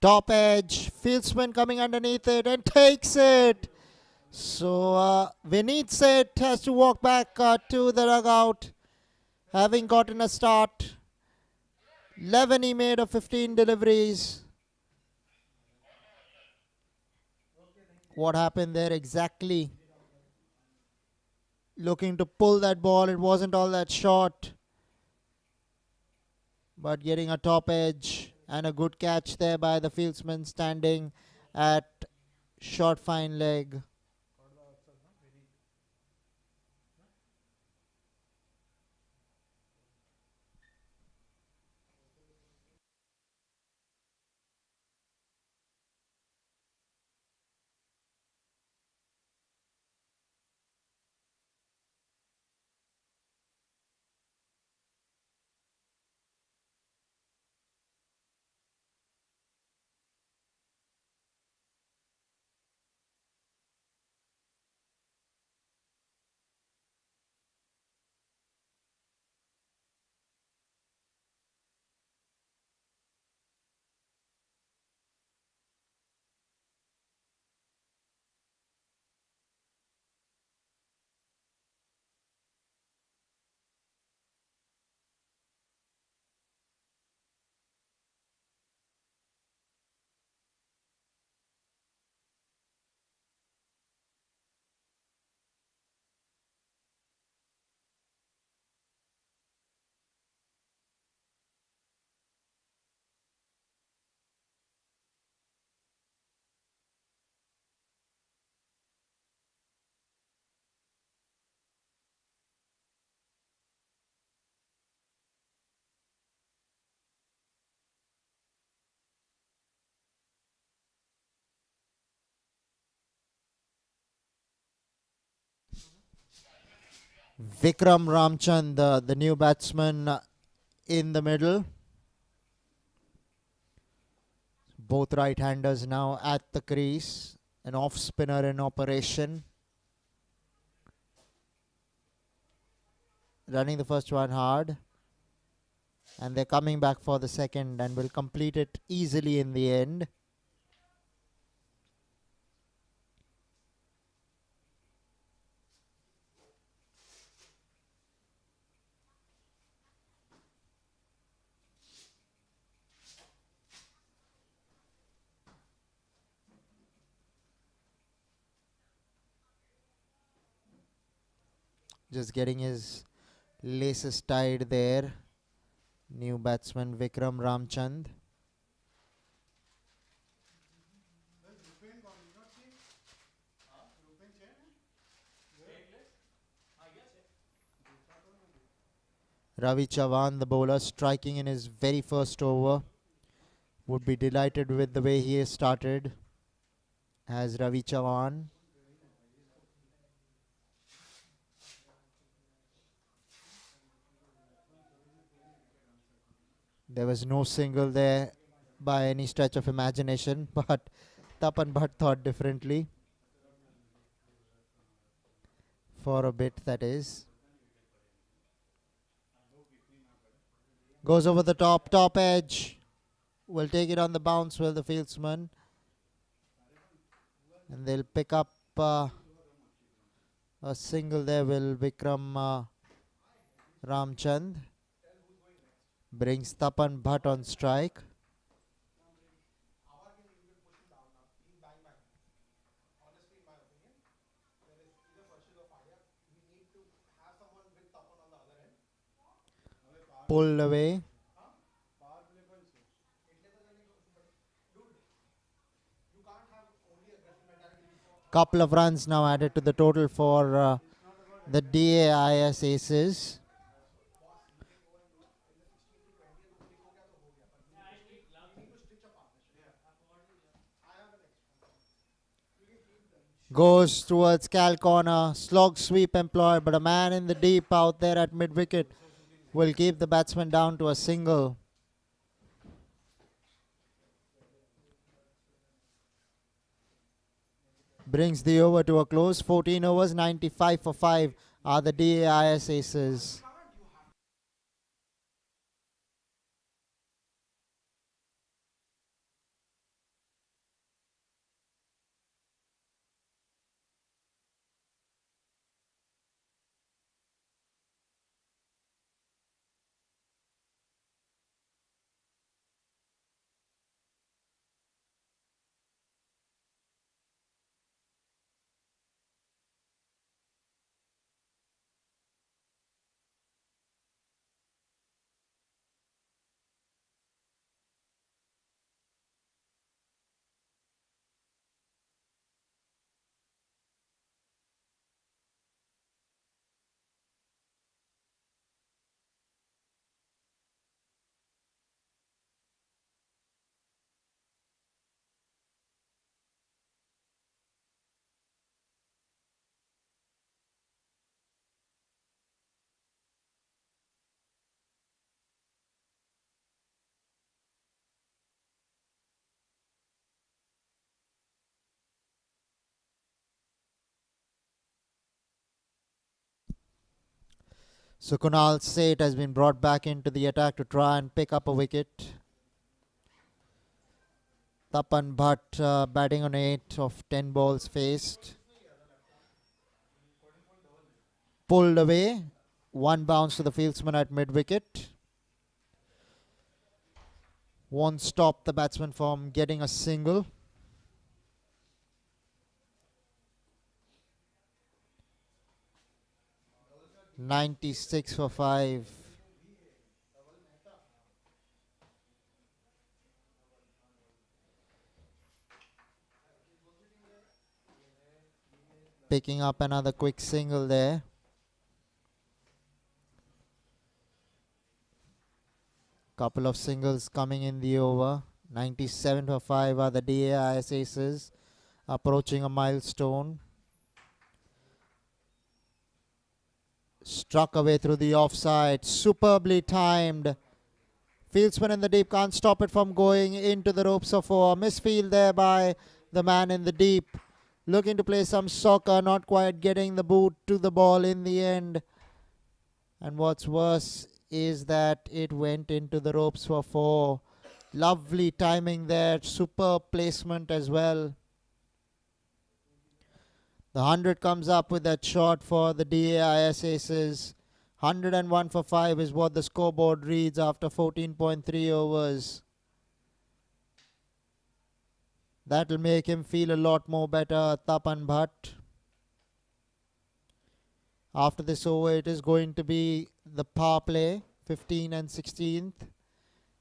Top edge, fieldsman coming underneath it and takes it. So Vineet Seth has to walk back to the dugout, having gotten a start. 11 he made of 15 deliveries. What happened there exactly? Looking to pull that ball, it wasn't all that short, but getting a top edge and a good catch there by the fieldsman standing at short fine leg. Vikram Ramchand, the new batsman in the middle. Both right-handers now at the crease. An off-spinner in operation. Running the first one hard. And they're coming back for the second and will complete it easily in the end. Just getting his laces tied there. New batsman Vikram Ramchand. Ravi Chavan, the bowler, striking in his very first over. Would be delighted with the way he has started as Ravi Chavan. There was no single there by any stretch of imagination, but Tapan Bhatt thought differently. For a bit, that is. Goes over the top edge. Will take it on the bounce, will the fieldsman. And they'll pick up a single there, will Vikram Ramchand. Brings Tapan Bhatt on strike. Pulled away. Couple of runs now added to the total for the DAIS Aces. Goes towards Cal corner. Slog sweep employed, but a man in the deep out there at mid-wicket will keep the batsman down to a single. Brings the over to a close. 14 overs, 95 for 5 are the DAIS Aces. So Kunal Seth has been brought back into the attack to try and pick up a wicket. Tapan Bhatt batting on 8 of 10 balls faced. Pulled away. One bounce to the fieldsman at mid-wicket. Won't stop the batsman from getting a single. .96 for 5. Picking up another quick single there. Couple of singles coming in the over. 97 for 5 are the DAIS Aces. Approaching a milestone. Struck away through the offside. Superbly timed. Fieldspin in the deep. Can't stop it from going into the ropes of 4. Misfield there by the man in the deep. Looking to play some soccer. Not quite getting the boot to the ball in the end. And what's worse is that it went into the ropes for 4. Lovely timing there. Superb placement as well. The 100 comes up with that shot for the DAIS Aces. 101 for 5 is what the scoreboard reads after 14.3 overs. That'll make him feel a lot more better, Tapan Bhatt. After this over, it is going to be the power play, 15 and 16th.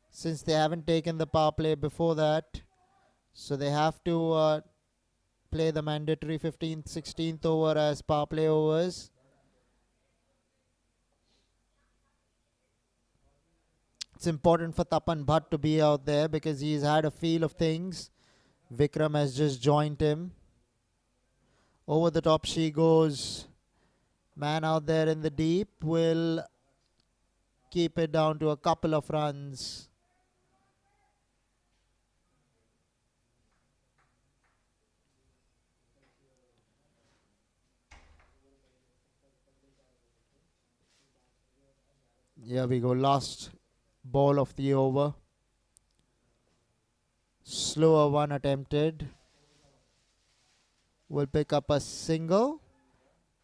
Since they haven't taken the power play before that, so they have to play the mandatory 15th, 16th over as power play overs. It's important for Tapan Bhatt to be out there because he's had a feel of things. Vikram has just joined him. Over the top she goes. Man out there in the deep will keep it down to a couple of runs. Here we go, last ball of the over. Slower one attempted. Will pick up a single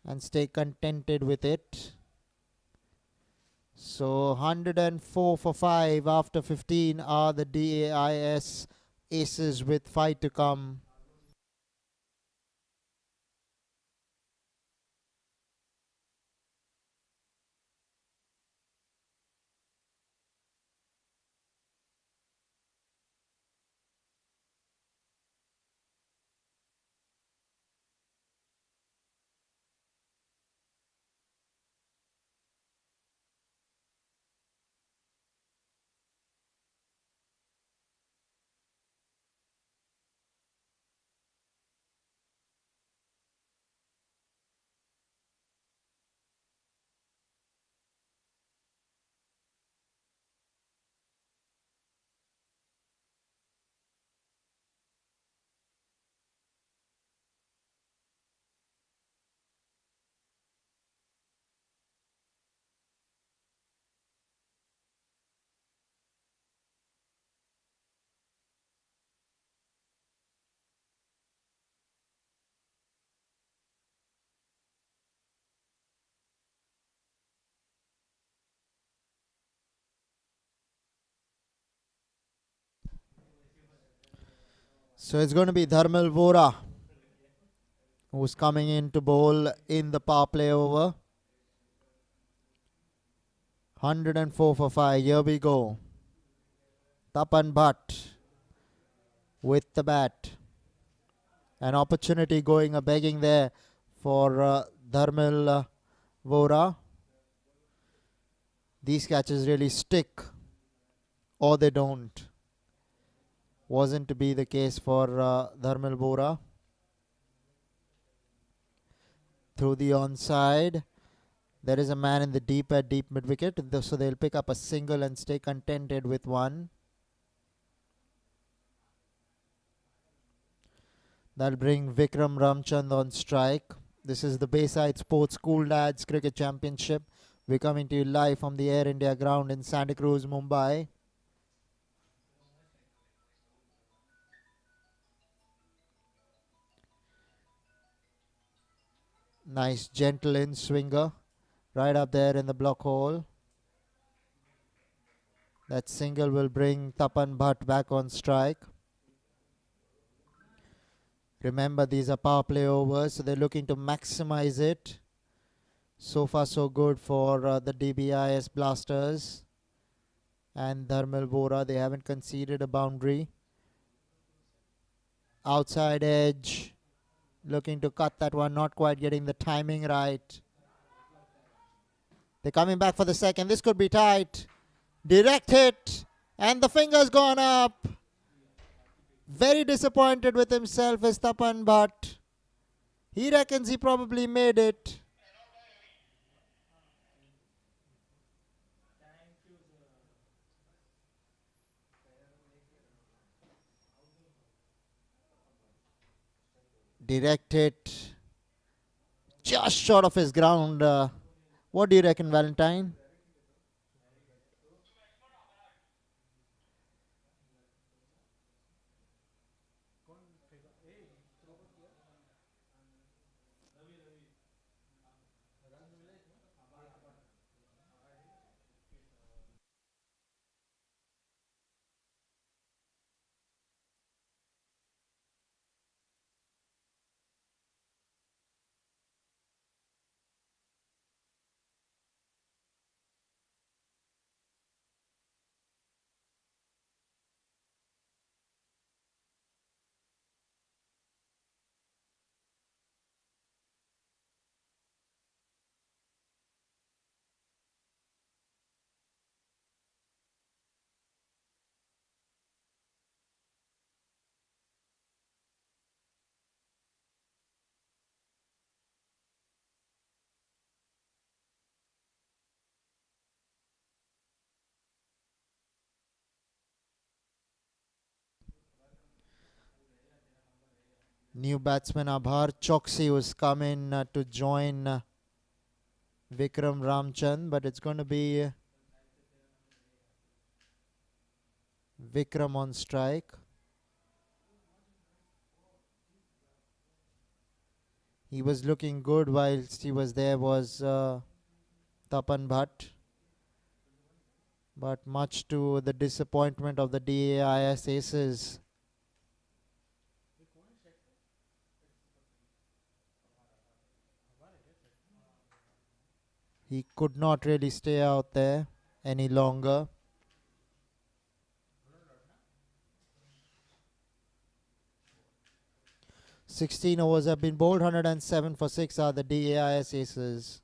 and stay contented with it. So 104 for 5 after 15 are the DAIS Aces with 5 to come. So it's going to be Dharmil Vora who's coming in to bowl in the power play over. 104 for 5. Here we go. Tapan Bhatt with the bat. An opportunity going a begging there for Dharmil Vora. These catches really stick or they don't. Wasn't to be the case for Dharmil Vora. Through the onside. There is a man in the deep at deep mid wicket. So they'll pick up a single and stay contented with 1. That'll bring Vikram Ramchand on strike. This is the Bayside Sports School Lads Cricket Championship. We're coming to you live from the Air India ground in Santa Cruz, Mumbai. Nice gentle in swinger. Right up there in the block hole. That single will bring Tapan Bhatt back on strike. Remember, these are power play overs, so they're looking to maximize it. So far, so good for the Dbis Blasters. And Dharmil Vora, they haven't conceded a boundary. Outside edge. Looking to cut that one, not quite getting the timing right. They're coming back for the second. This could be tight. Direct hit. And the finger's gone up. Very disappointed with himself is Tapan Bhatt. He reckons he probably made it. Direct hit. Just short of his ground. What do you reckon, Valentine? New batsman Abhar Choksi was coming to join Vikram Ramchand, but it's going to be Vikram on strike. He was looking good whilst he was there was Tapan Bhatt. But much to the disappointment of the DAIS aces, he could not really stay out there any longer. 16 overs have been bowled, 107 for 6 are the DAIS aces.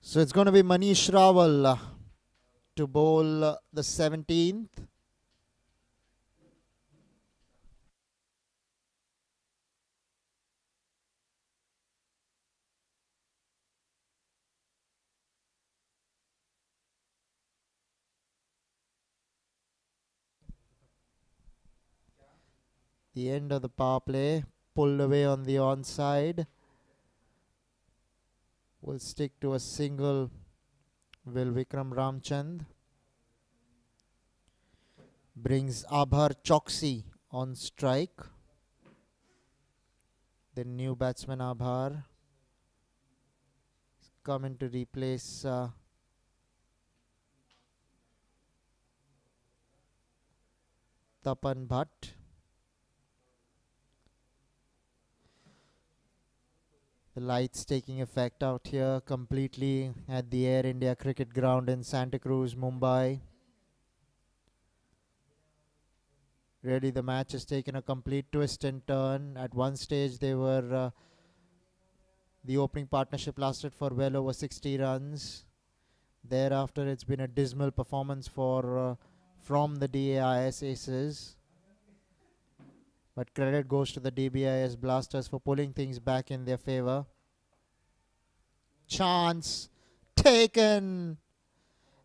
So it's going to be Manish Rawal to bowl the 17th. The end of the power play, pulled away on the onside. Will stick to a single. Will Vikram Ramchand brings Abhar Choksi on strike. The new batsman Abhar is coming to replace Tapan Bhatt. The lights taking effect out here completely at the Air India Cricket Ground in Santa Cruz, Mumbai. Really, the match has taken a complete twist and turn. At one stage, the opening partnership lasted for well over 60 runs. Thereafter, it's been a dismal performance from the DAIS aces. But credit goes to the DBIS Blasters for pulling things back in their favor. Chance taken.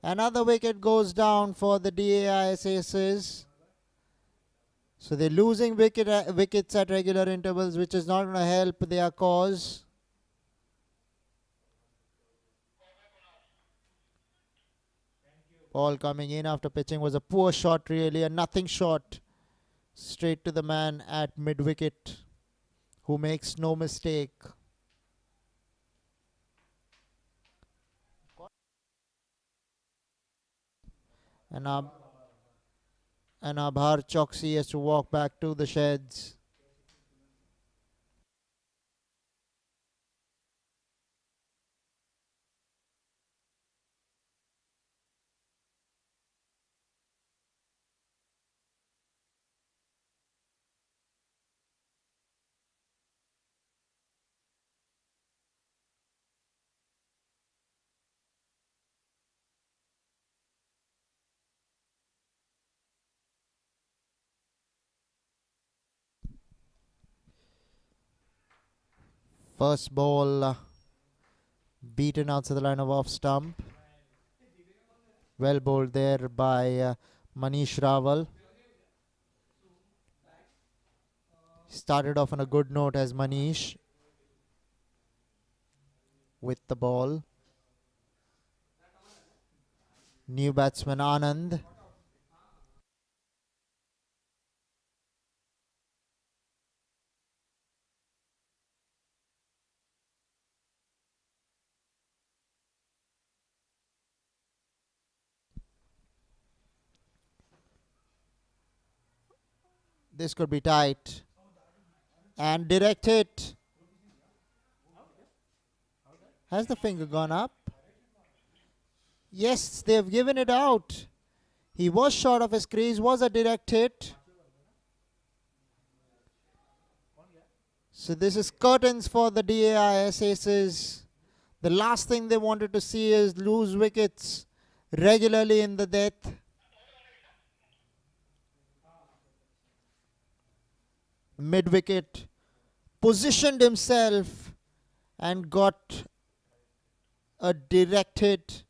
Another wicket goes down for the DAIS aces. So they're losing wickets at regular intervals, which is not going to help their cause. Ball coming in after pitching was a poor shot, really, a nothing shot Straight to the man at mid-wicket, who makes no mistake. And, and Abhar Choksi has to walk back to the sheds. First ball beaten outside the line of off stump. Well bowled there by Manish Rawal. Started off on a good note as Manish with the ball. New batsman Anand. This could be tight. And direct hit. Has the finger gone up? Yes, they've given it out. He was short of his crease, was a direct hit. So this is curtains for the DAIS aces. The last thing they wanted to see is lose wickets regularly in the death. Mid-wicket, positioned himself and got a direct hit.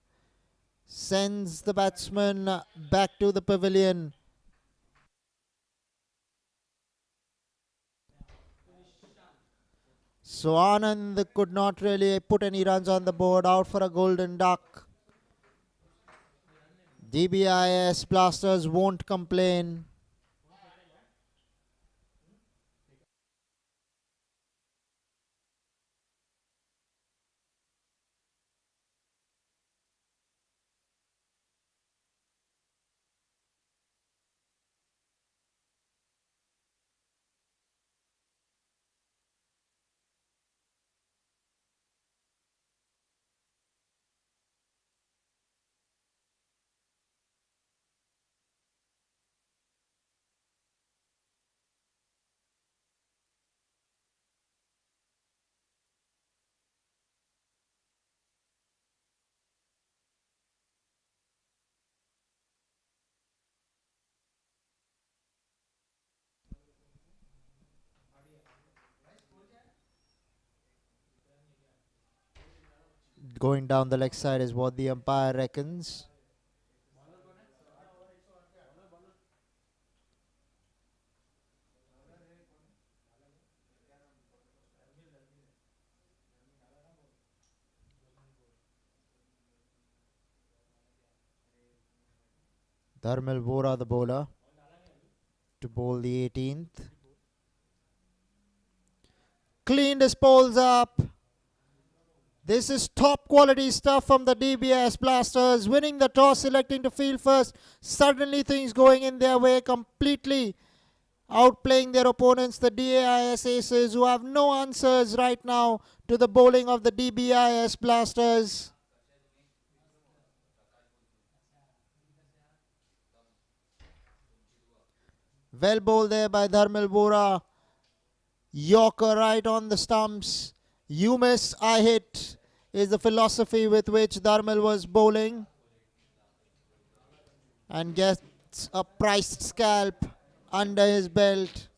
Sends the batsman back to the pavilion. So Anand could not really put any runs on the board, out for a golden duck. Dbis Blasters won't complain. Going down the leg side is what the umpire reckons. Dharmil Vora, the bowler, to bowl the 18th. Cleaned his poles up. This is top quality stuff from the DBS Blasters. Winning the toss, electing to field first. Suddenly things going in their way, completely outplaying their opponents, the DAIS Aces, who have no answers right now to the bowling of the DBIS Blasters. Well bowled there by Dharmil Vora. Yorker right on the stumps. You miss, I hit is the philosophy with which Dharmil was bowling. And gets a priced scalp under his belt.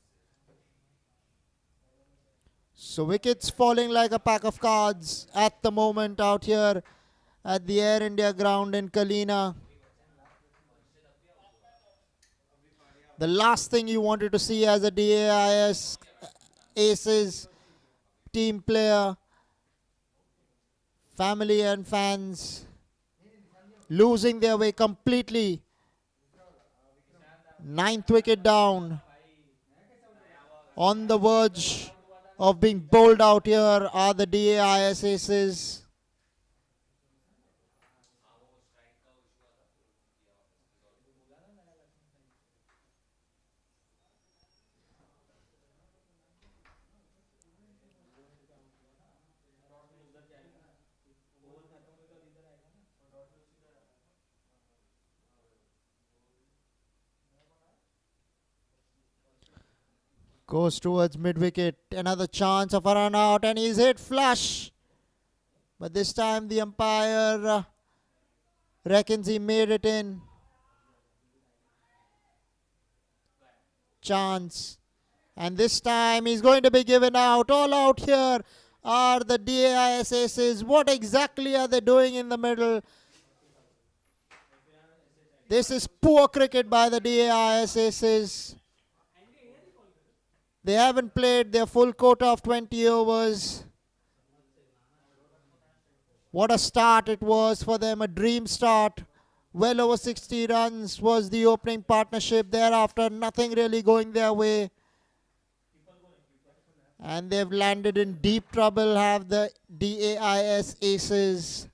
So wickets falling like a pack of cards at the moment out here at the Air India ground in Kalina. The last thing you wanted to see as a DAIS Aces team player, family and fans losing their way completely. 9th wicket down. On the verge of being bowled out here are the DAIS aces. Goes towards mid-wicket. Another chance of a run out and he's hit flush. But this time the umpire reckons he made it in. Chance. And this time he's going to be given out. All out here are the DAIS aces. What exactly are they doing in the middle? This is poor cricket by the DAIS aces. They haven't played their full quota of 20 overs. What a start it was for them, a dream start. Well over 60 runs was the opening partnership. Thereafter, nothing really going their way. And they've landed in deep trouble, have the DAIS aces.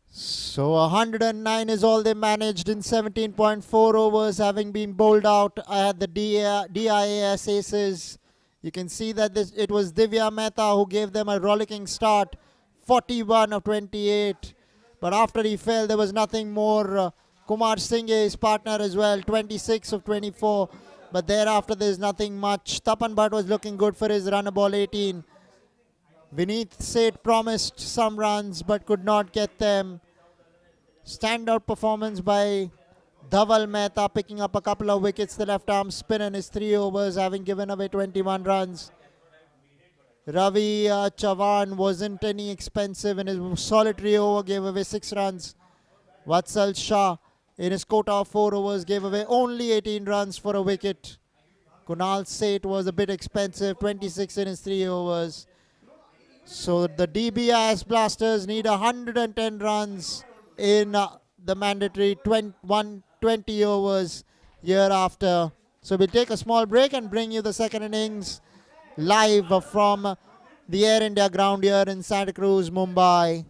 So 109 is all they managed in 17.4 overs, having been bowled out at the DIAS aces. You can see that it was Divya Mehta who gave them a rollicking start, 41 of 28. But after he fell, there was nothing more. Kumar Singh, his partner as well, 26 of 24. But thereafter, there's nothing much. Tapan Bhatt was looking good for his run ball 18. Vineet Seth promised some runs but could not get them. Standout performance by Dhaval Mehta, picking up a couple of wickets. The left arm spin in his 3 overs, having given away 21 runs. Ravi Chavan wasn't any expensive in his solitary over, gave away 6 runs. Vatsal Shah in his quota of 4 overs gave away only 18 runs for a wicket. Kunal Seth was a bit expensive, 26 in his 3 overs. So the Dbis Blasters need 110 runs in the mandatory 20 overs year after. So we'll take a small break and bring you the second innings live from the Air India ground here in Santa Cruz, Mumbai.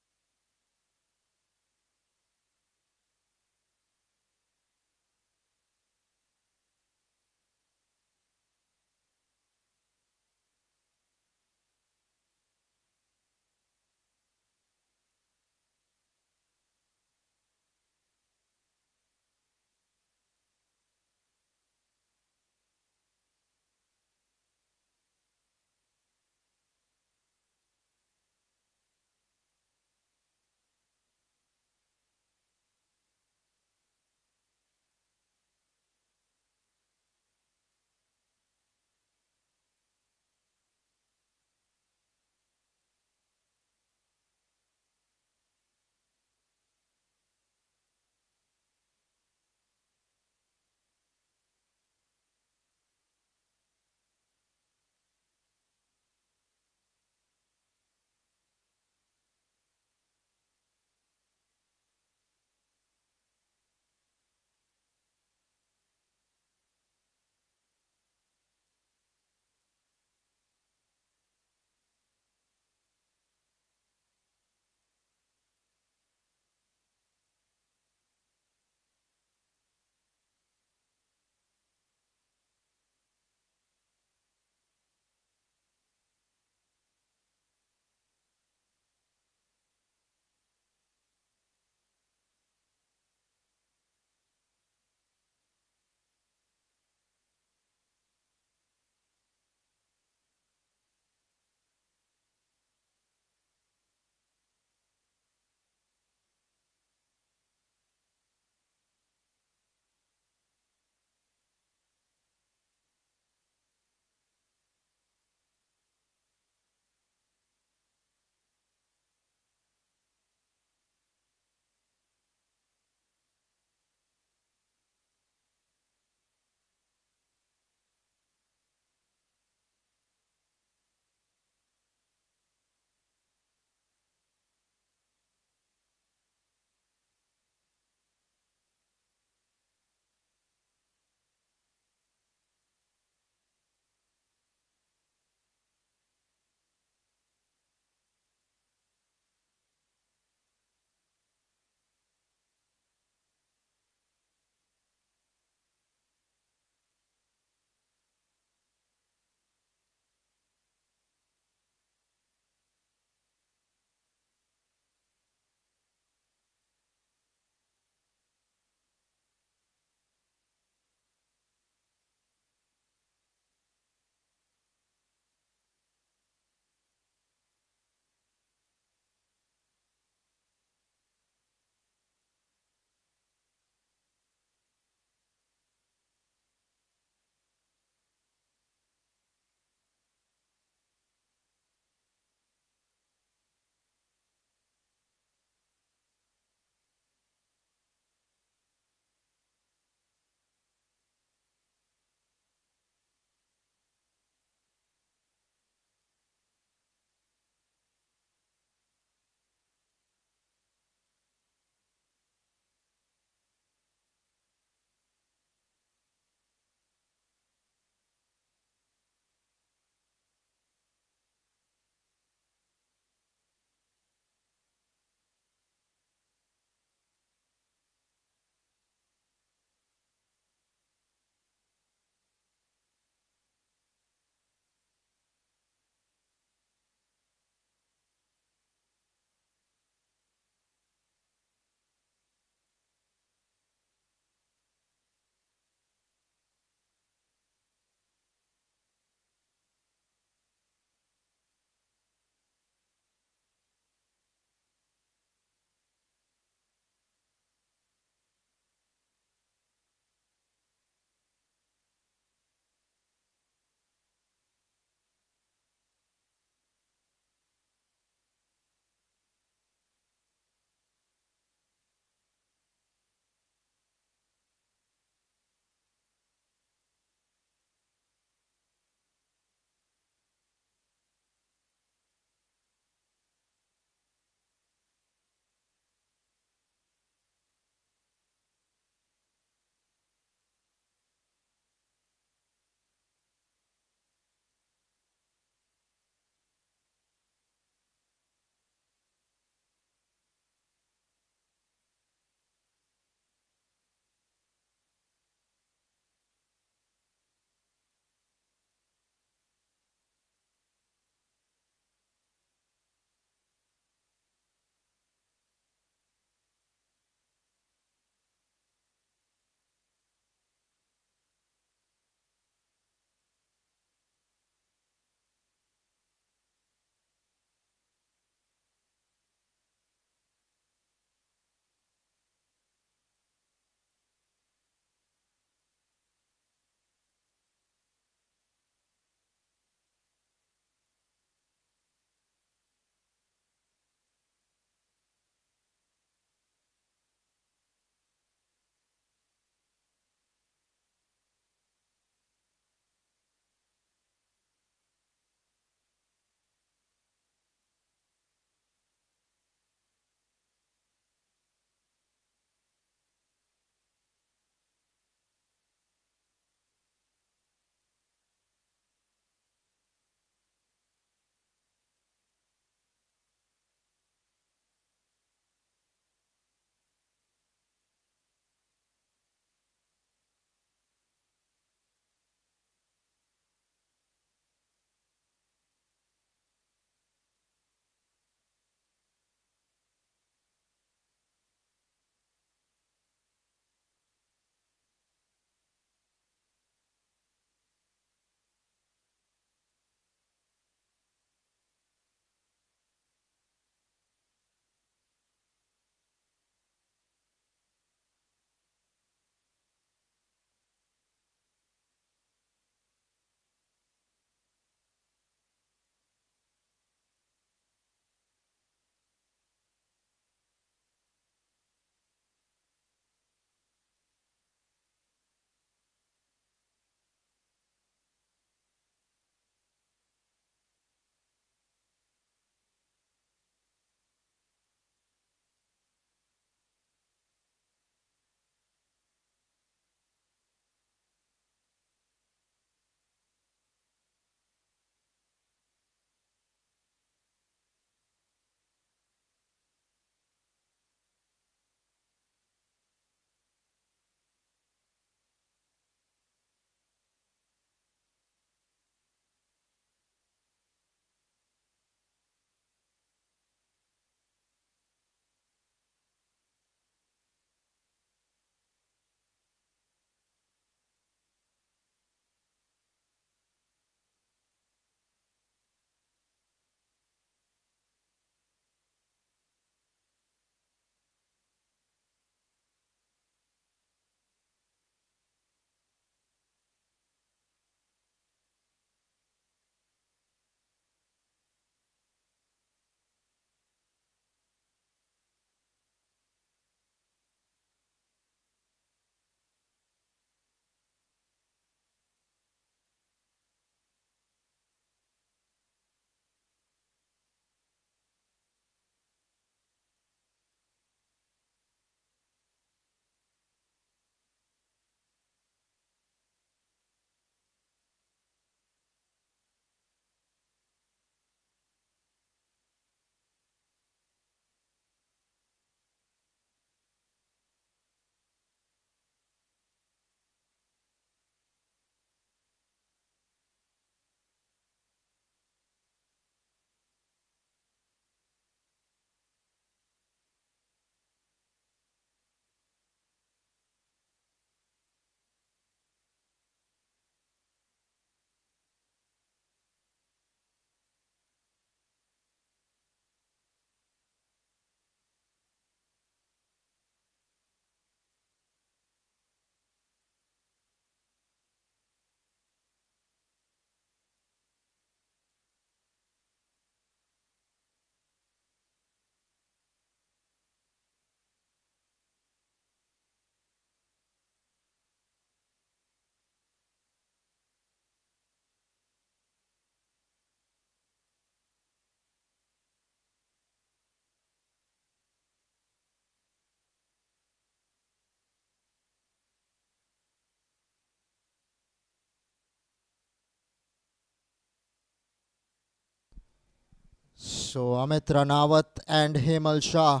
So Amit Ranawat and Hemal Shah,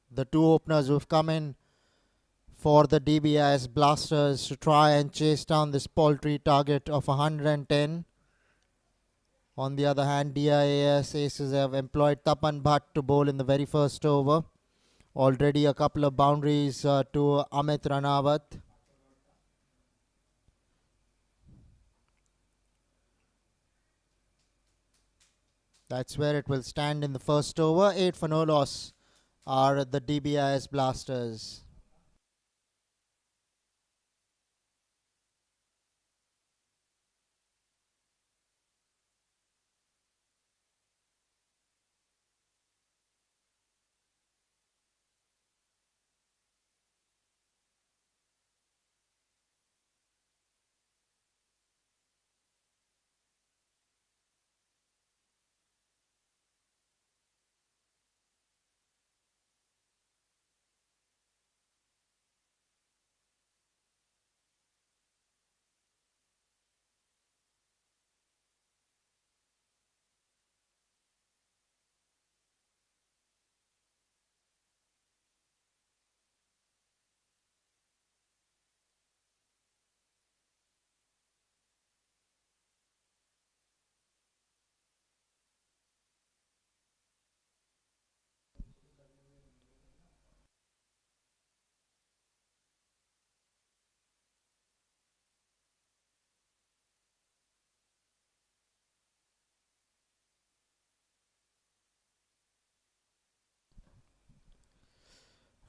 the two openers who've come in for the Dbis Blasters to try and chase down this paltry target of 110. On the other hand, DIAS Aces have employed Tapan Bhatt to bowl in the very first over. Already a couple of boundaries to Amit Ranawat. That's where it will stand in the first over. 8 for no loss are the Dbis Blasters.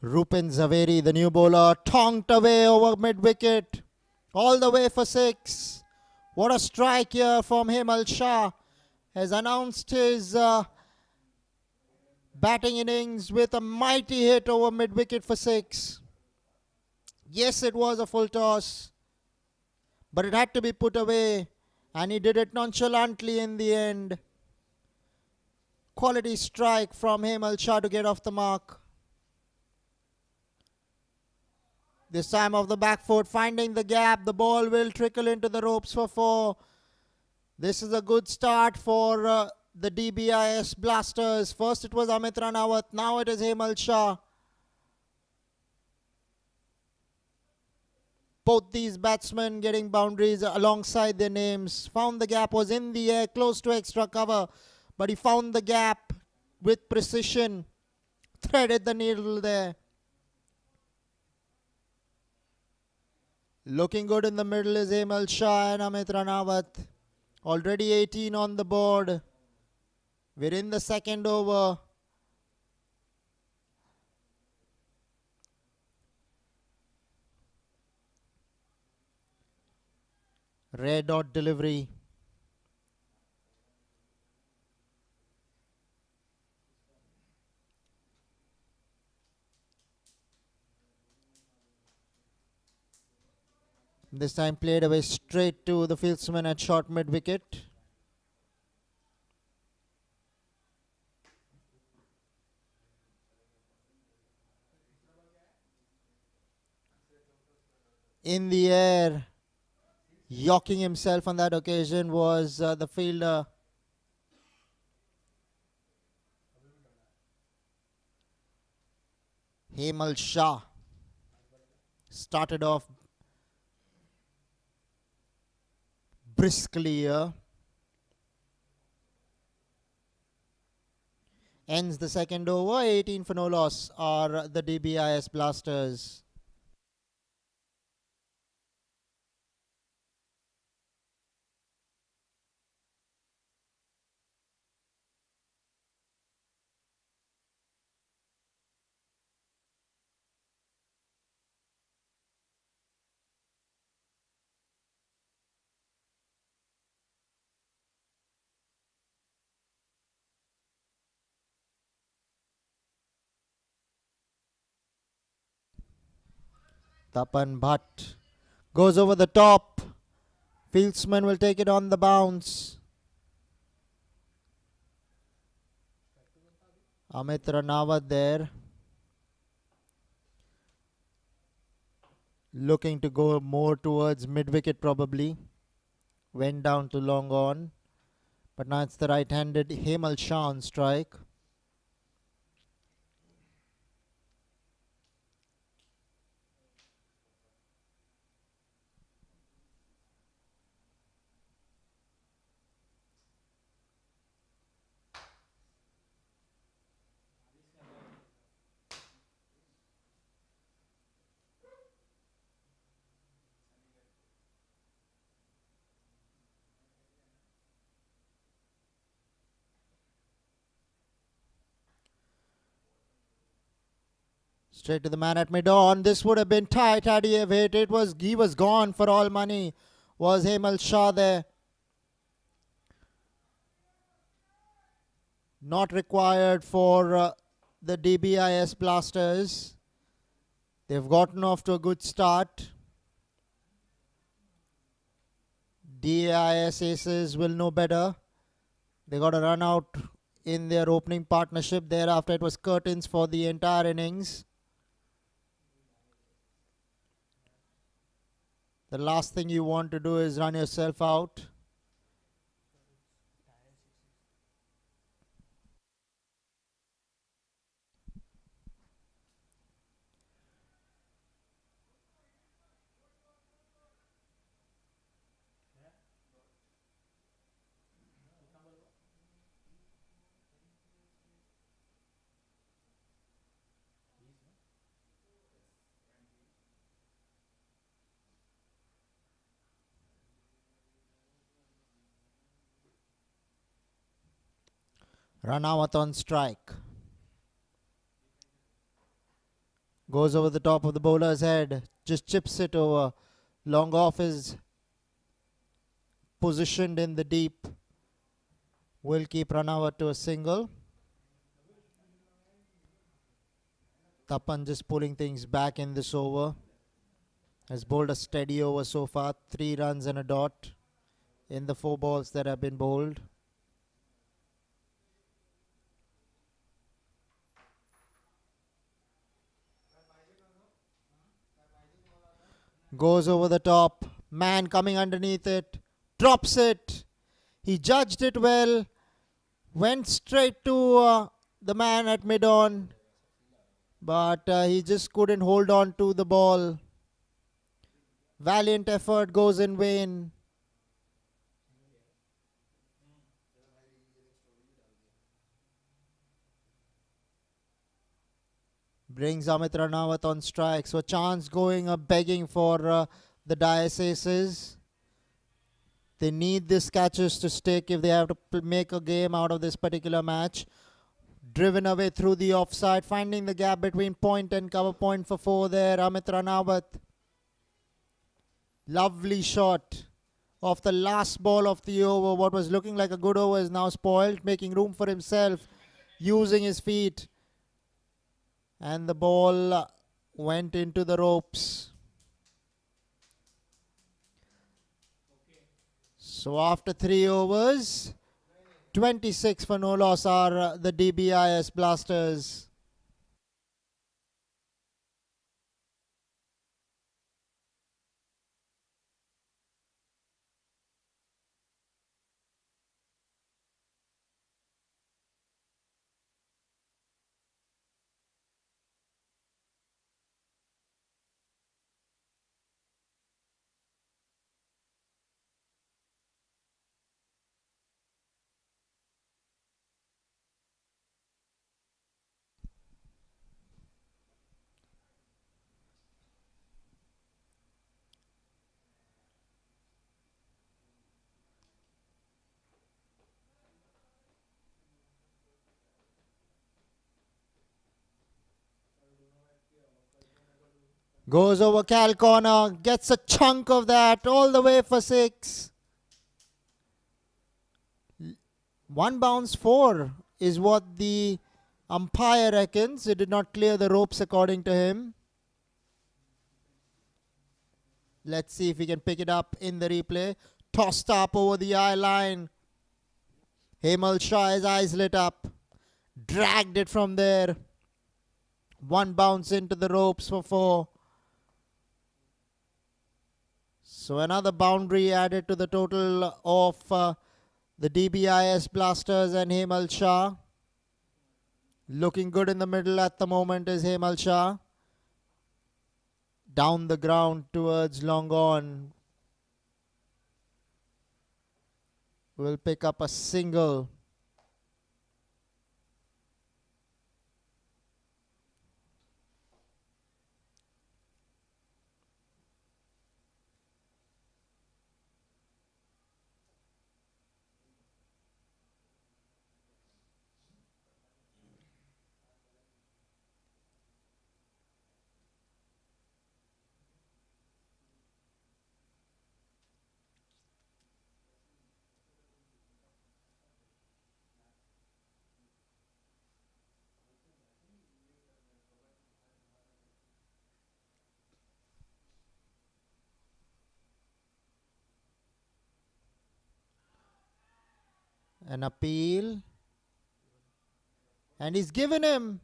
Rupin Zaveri, the new bowler, tonked away over mid-wicket, all the way for 6. What a strike here from Hemal Shah. Has announced his batting innings with a mighty hit over mid-wicket for 6. Yes, it was a full toss, but it had to be put away, and he did it nonchalantly in the end. Quality strike from Hemal Shah to get off the mark. This time off the back foot, finding the gap. The ball will trickle into the ropes for 4. This is a good start for the Dbis Blasters. First it was Amit Ranawat, now it is Hemal Shah. Both these batsmen getting boundaries alongside their names. Found the gap, was in the air, close to extra cover, but he found the gap with precision. Threaded the needle there. Looking good in the middle is Hemal Shah and Amit Ranawat. Already 18 on the board. We're in the second over. Red dot delivery. This time played away straight to the fieldsman at short mid-wicket. In the air, yocking himself on that occasion was the fielder. Hemal Shah started off briskly here. Ends the second over. 18 for no loss are the Dbis Blasters. Tapan Bhatt goes over the top. Fieldsman will take it on the bounce. Amit Ranawat there. Looking to go more towards mid-wicket probably. Went down to long on. But now it's the right-handed Hemal Shah on strike. Straight to the man at mid-on. This would have been tight had he have hit. He was gone for all money. Was Hemal Shah there? Not required for the Dbis Blasters. They've gotten off to a good start. DIS Aces will know better. They got a run out in their opening partnership. Thereafter, it was curtains for the entire innings. The last thing you want to do is run yourself out. Ranawat on strike. Goes over the top of the bowler's head. Just chips it over. Long off is positioned in the deep. Will keep Ranawat to a single. Tapan just pulling things back in this over. Has bowled a steady over so far. 3 runs and a dot in the 4 balls that have been bowled. Goes over the top. Man coming underneath it. Drops it. He judged it well. Went straight to the man at mid-on. But he just couldn't hold on to the ball. Valiant effort goes in vain. Brings Amit Ranawat on strike. So chance going up begging for the Dice Aces. They need these catches to stick if they have to make a game out of this particular match. Driven away through the offside. Finding the gap between point and cover point for 4 there. Amit Ranawat. Lovely shot of the last ball of the over. What was looking like a good over is now spoiled. Making room for himself. Using his feet. And the ball went into the ropes. So after 3 overs, 26 for no loss are the Dbis Blasters. Goes over Cal corner, gets a chunk of that all the way for 6. 1 bounce 4 is what the umpire reckons. It did not clear the ropes according to him. Let's see if we can pick it up in the replay. Tossed up over the eye line. Hemal Shah, his eyes lit up. Dragged it from there. 1 bounce into the ropes for 4. So another boundary added to the total of The Dbis Blasters and Hemal Shah. Looking good in the middle at the moment is Hemal Shah. Down the ground towards long on. Will pick up a single. An appeal. And he's given him.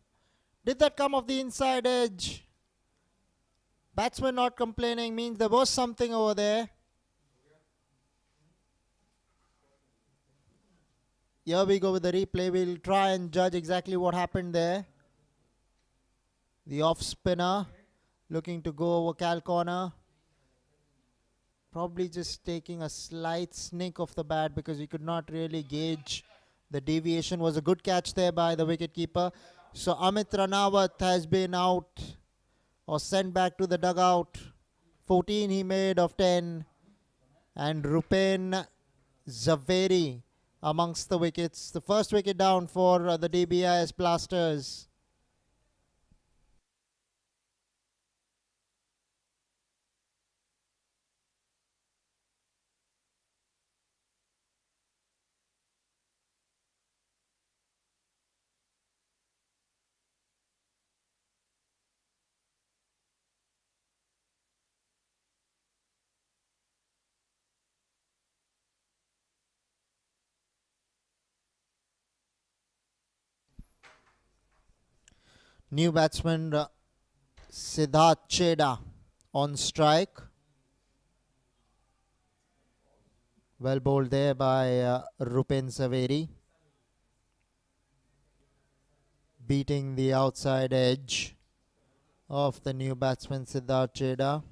Did that come off the inside edge? Batsman not complaining means there was something over there. Here we go with the replay. We'll try and judge exactly what happened there. The off spinner looking to go over Cal corner. Probably just taking a slight snick of the bat because we could not really gauge the deviation. Was a good catch there by the wicketkeeper. So Amit Ranawat has been out or sent back to the dugout. 14 he made of 10. And Rupen Zaveri amongst the wickets. The first wicket down for the Dbis Blasters. New batsman Siddharth Cheda on strike. Well bowled there by Rupen Zaveri. Beating the outside edge of the new batsman Siddharth Cheda.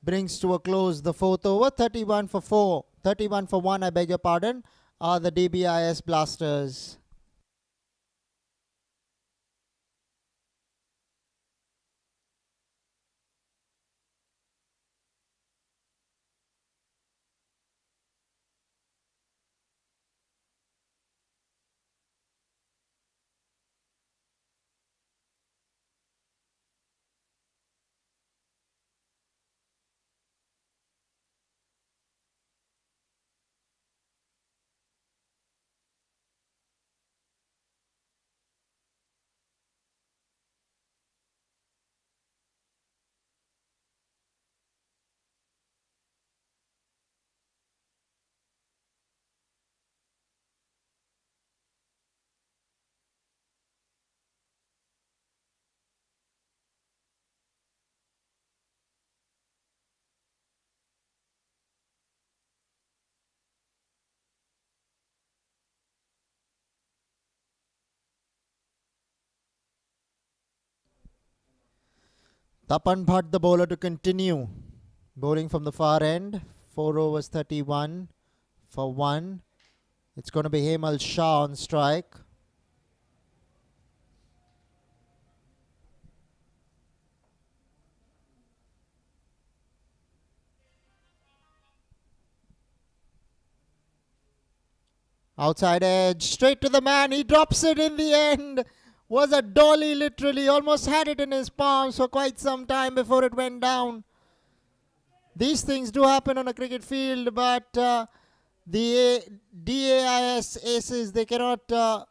Brings to a close the fourth over. 31 for 4. 31 for 1, I beg your pardon, are the Dbis Blasters. Tapan Bhatt, the bowler, to continue. Bowling from the far end. 4 overs, 31 for 1. It's going to be Hemal Shah on strike. Outside edge, straight to the man. He drops it in the end. Was a dolly literally. Almost had it in his palms for quite some time before it went down. These things do happen on a cricket field, but the DAIS aces, they cannot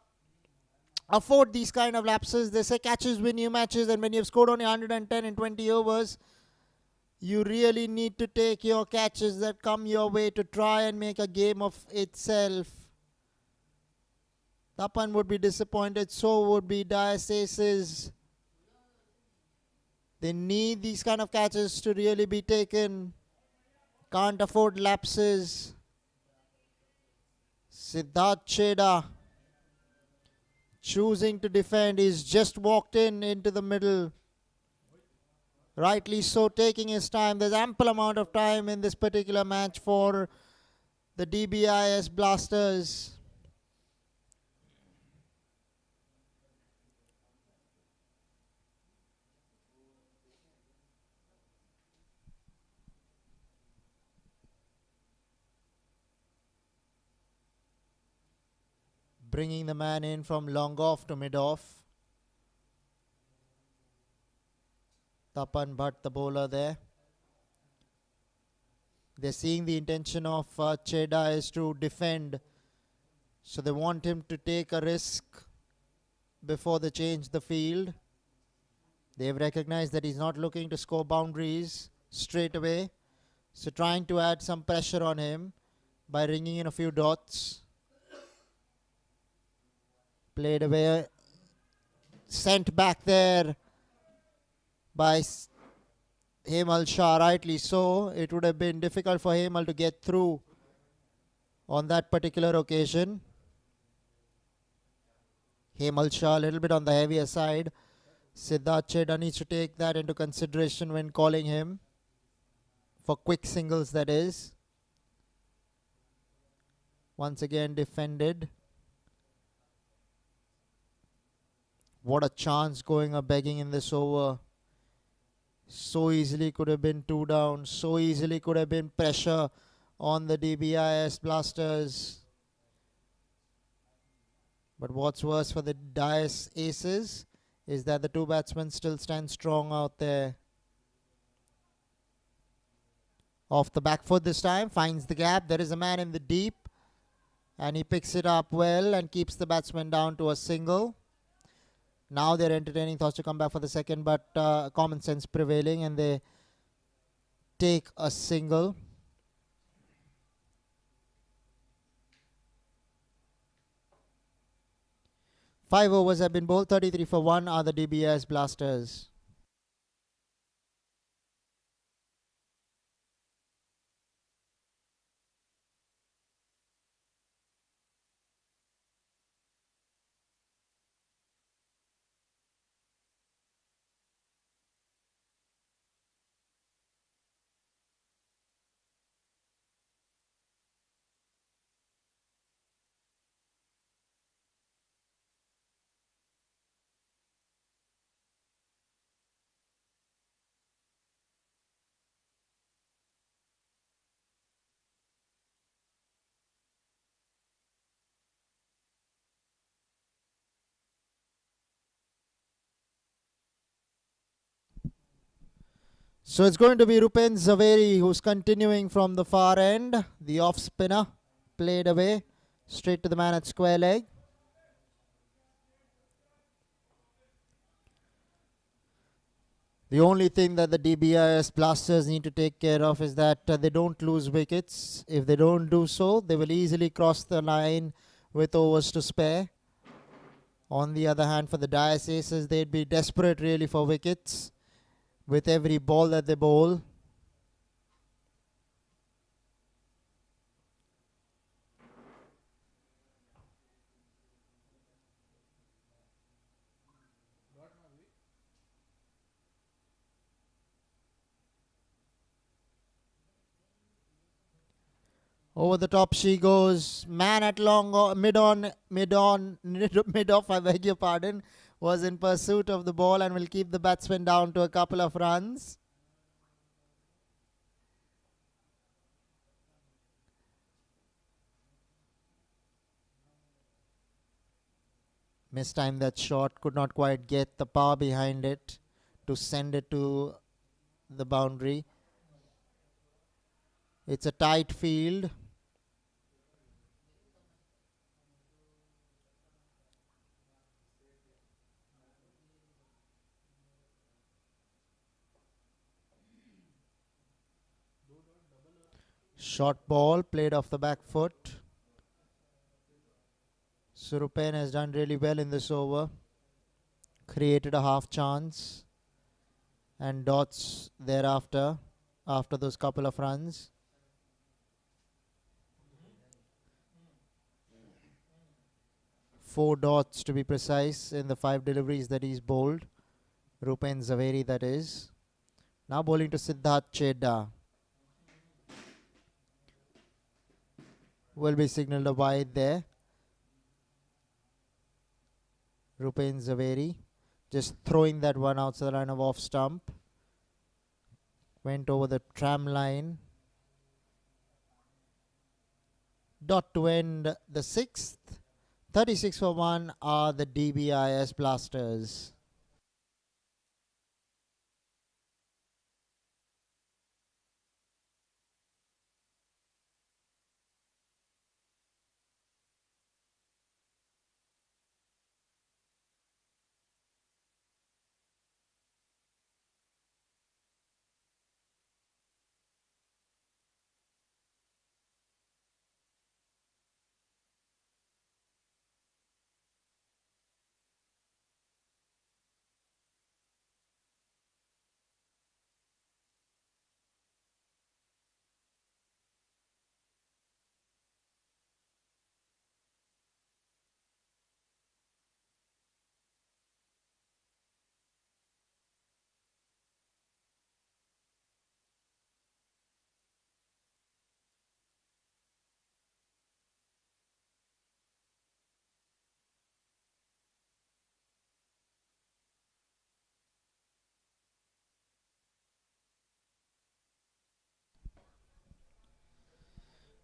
afford these kind of lapses. They say catches win you matches, and when you've scored only 110 in 20 overs, you really need to take your catches that come your way to try and make a game of itself. Tapan would be disappointed, so would be Dias Aces. They need these kind of catches to really be taken. Can't afford lapses. Siddharth Cheda choosing to defend. He's just walked into the middle. Rightly so, taking his time. There's ample amount of time in this particular match for the Dbis Blasters. Bringing the man in from long off to mid off. Tapan Bhatt, the bowler there. They're seeing the intention of Cheda is to defend. So they want him to take a risk before they change the field. They've recognized that he's not looking to score boundaries straight away. So trying to add some pressure on him by ringing in a few dots. Played away. Sent back there by Hemal Shah, rightly so. It would have been difficult for Hemal to get through on that particular occasion. Hemal Shah a little bit on the heavier side. Siddharth Cheda needs to take that into consideration when calling him for quick singles, that is. Once again defended. What a chance going a begging in this over. So easily could have been 2 down. So easily could have been pressure on the Dbis Blasters. But what's worse for the Dice Aces is that the 2 batsmen still stand strong out there. Off the back foot this time. Finds the gap. There is a man in the deep. And he picks it up well and keeps the batsman down to a single. Now they're entertaining thoughts to come back for the second, but common sense prevailing, and they take a single. Five overs have been bowled. 33 for 1 are the Dbis Blasters. So it's going to be Rupen Zaveri who's continuing from the far end. The off spinner played away straight to the man at square leg. The only thing that the Dbis Blasters need to take care of is that they don't lose wickets. If they don't do so, they will easily cross the line with overs to spare. On the other hand, for the Dice Aces, they'd be desperate really for wickets with every ball that they bowl. Over the top she goes. Man at long, mid off, I beg your pardon, was in pursuit of the ball and will keep the batsman down to a couple of runs. Mistimed that shot, could not quite get the power behind it to send it to the boundary. It's a tight field. Short ball played off the back foot. Surupen has done really well in this over. Created a half chance. and dots thereafter, after those couple of runs. Four dots to be precise in the 5 deliveries that he's bowled. Rupen Zaveri, that is. Now bowling to Siddharth Chedda. Will be signalled a wide there. Rupen Zaveri just throwing that one outside the line of off stump. Went over the tram line. Dot to end the 6th. 36 for 1 are the Dbis Blasters.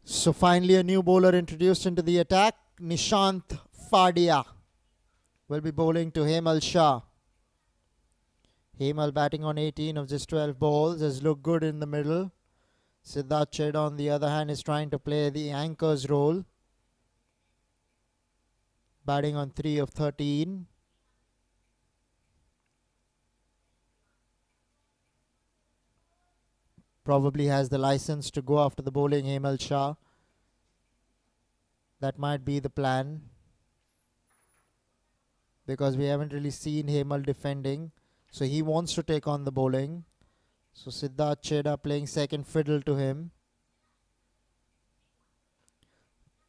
So finally a new bowler introduced into the attack. Nishant Fadia will be bowling to Hemal Shah. Hemal batting on 18 of just 12 balls has looked good in the middle. Siddharth Chedda on the other hand is trying to play the anchor's role. Batting on 3 of 13. Probably has the license to go after the bowling Hemal Shah. That might be the plan, because we haven't really seen Hemal defending. So he wants to take on the bowling. So Siddharth Chedda playing second fiddle to him.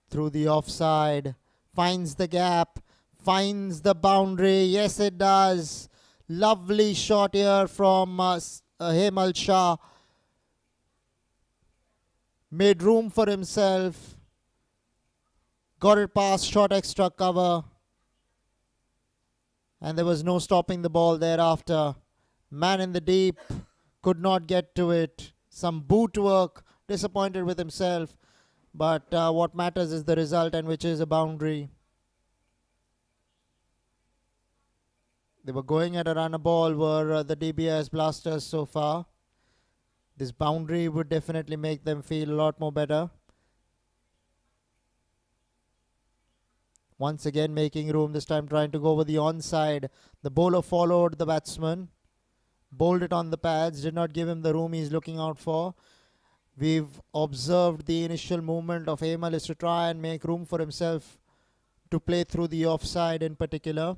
Through the offside. Finds the gap. Finds the boundary. Yes, it does. Lovely shot here from Hemal Shah. Made room for himself. Got it past short extra cover. And there was no stopping the ball thereafter. Man in the deep. Could not get to it. Some boot work. Disappointed with himself. But what matters is the result, and which is a boundary. They were going at a run a ball, were the Dbis Blasters so far. This boundary would definitely make them feel a lot more better. Once again making room, this time trying to go over the onside. The bowler followed the batsman. Bowled it on the pads, did not give him the room he's looking out for. We've observed the initial movement of Hemal is to try and make room for himself to play through the offside in particular.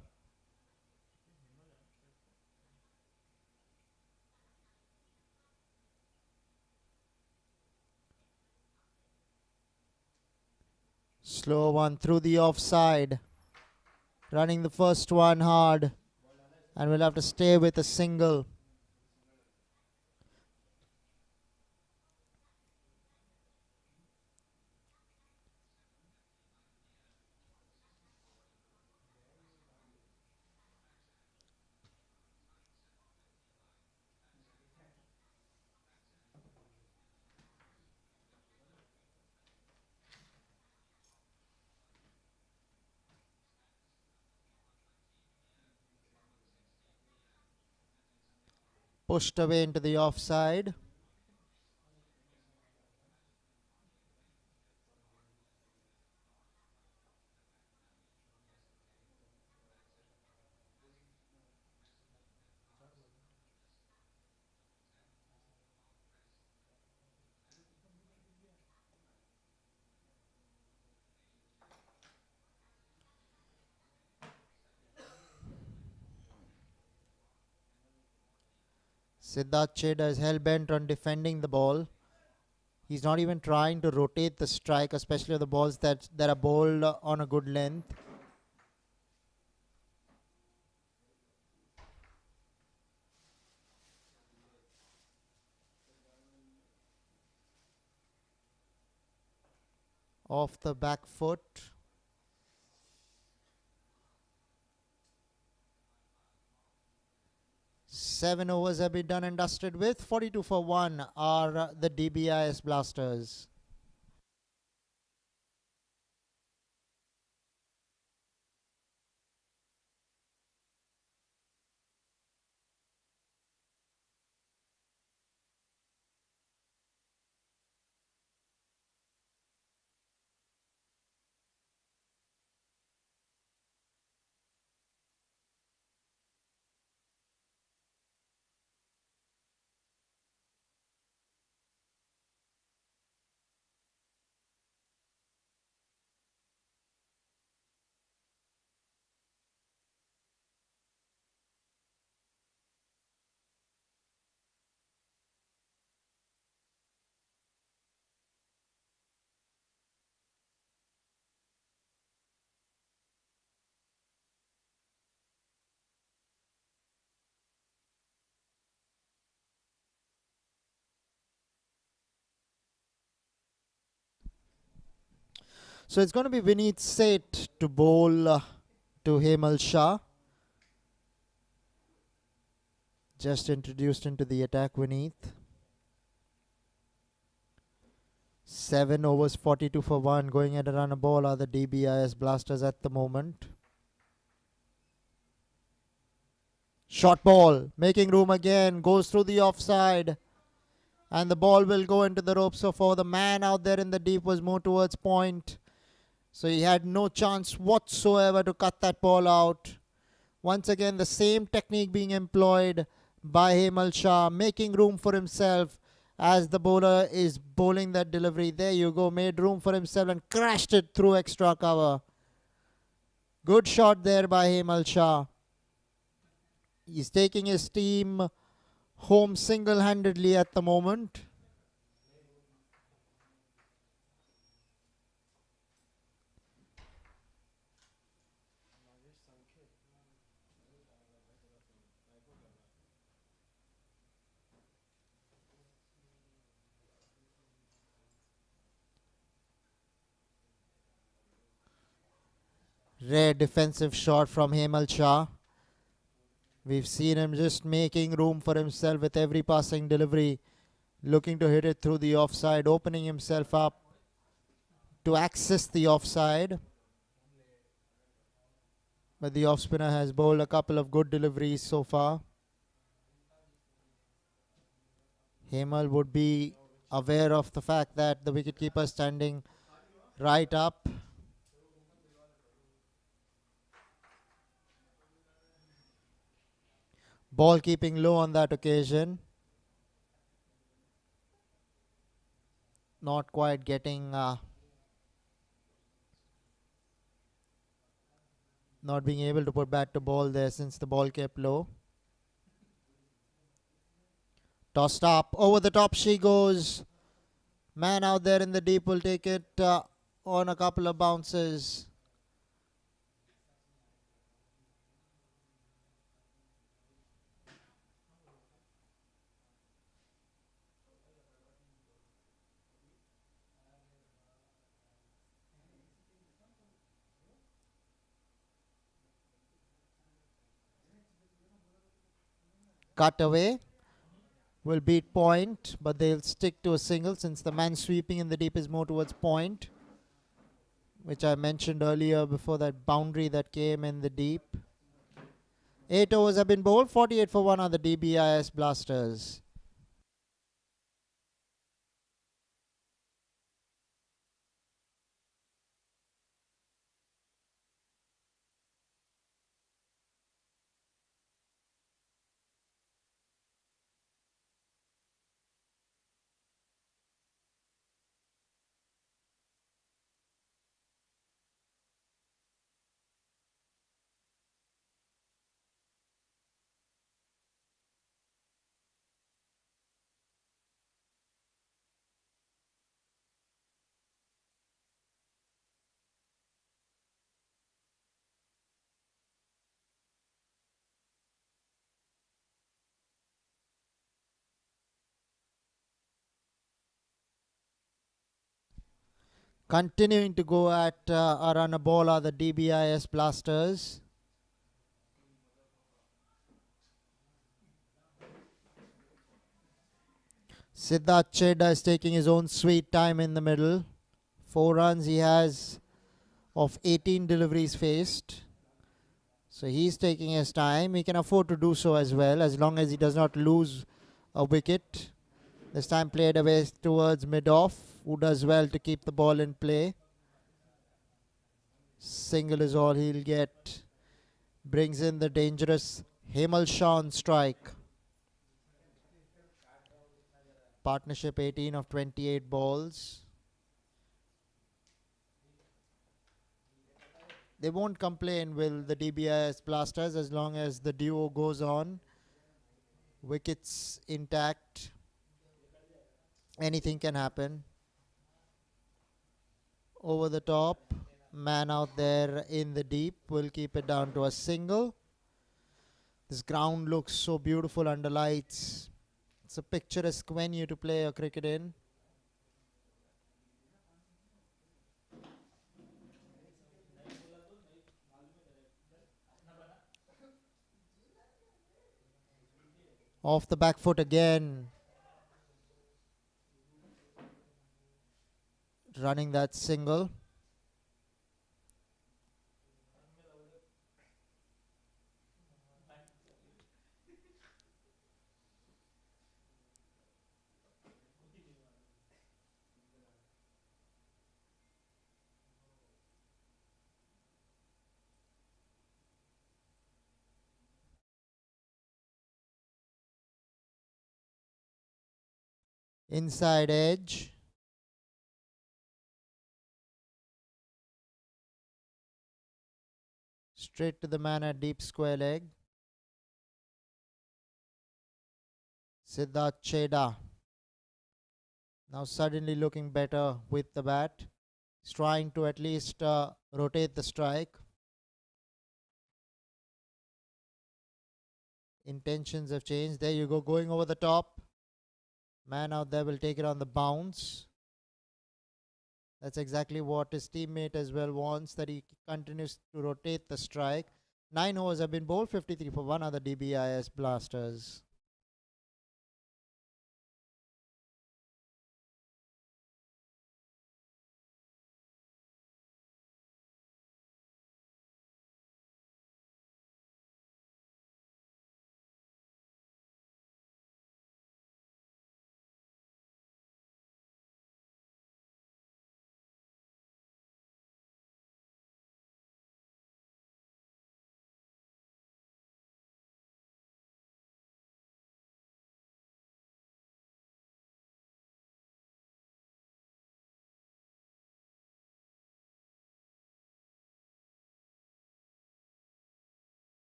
Slow one through the offside. Running the first one hard. And we'll have to stay with a single. Pushed away into the offside. Siddharth Cheda is hell bent on defending the ball. He's not even trying to rotate the strike, especially the balls that are bowled on a good length. Off the back foot. Seven overs have been done and dusted with. 42 for 1 are the Dbis Blasters. So it's going to be Vineet Seth to bowl to Hemal Shah. Just introduced into the attack, Vineet. 7 overs, 42 for 1. Going at a run a ball are the Dbis Blasters at the moment. Short ball, making room again, goes through the offside. And the ball will go into the rope. So for the man out there in the deep was more towards point. So he had no chance whatsoever to cut that ball out. Once again, the same technique being employed by Hemal Shah, making room for himself as the bowler is bowling that delivery. There you go, made room for himself and crashed it through extra cover. Good shot there by Hemal Shah. He's taking his team home single-handedly at the moment. Rare defensive shot from Hemal Shah. We've seen him just making room for himself with every passing delivery, looking to hit it through the offside, opening himself up to access the offside. But the off spinner has bowled a couple of good deliveries so far. Hemal would be aware of the fact that the wicketkeeper standing right up. Ball keeping low on that occasion. Not quite getting, not being able to put bat to ball there since the ball kept low. Tossed up, over the top she goes. Man out there in the deep will take it on a couple of bounces. Cut away will beat point, but they'll stick to a single since the man sweeping in the deep is more towards point, which I mentioned earlier before that boundary that came in the deep. 8 overs have been bowled. 48 for 1 are the Dbis Blasters. Continuing to go at or on a ball are the DBIS Blasters. Siddharth Cheda is taking his own sweet time in the middle. 4 runs he has of 18 deliveries faced. So he's taking his time. He can afford to do so as well, as long as he does not lose a wicket. This time played away towards mid-off, who does well to keep the ball in play. Single is all he'll get. Brings in the dangerous Hemal Shah on strike. Partnership 18 of 28 balls. They won't complain, will the DBIS Blasters, as long as the duo goes on. Wickets intact. Anything can happen. Over the top. Man out there in the deep will keep it down to a single. This ground looks so beautiful under lights. It's a picturesque venue to play a cricket in. Off the back foot again. Running that single. Inside edge. Straight to the man at deep square leg. Siddharth Cheda. Now suddenly looking better with the bat. He's trying to at least rotate the strike. Intentions have changed. There you go, going over the top. Man out there will take it on the bounce. That's exactly what his teammate as well wants, that he continues to rotate the strike. 9 overs have been bowled, 53 for 1 other DBIS Blasters.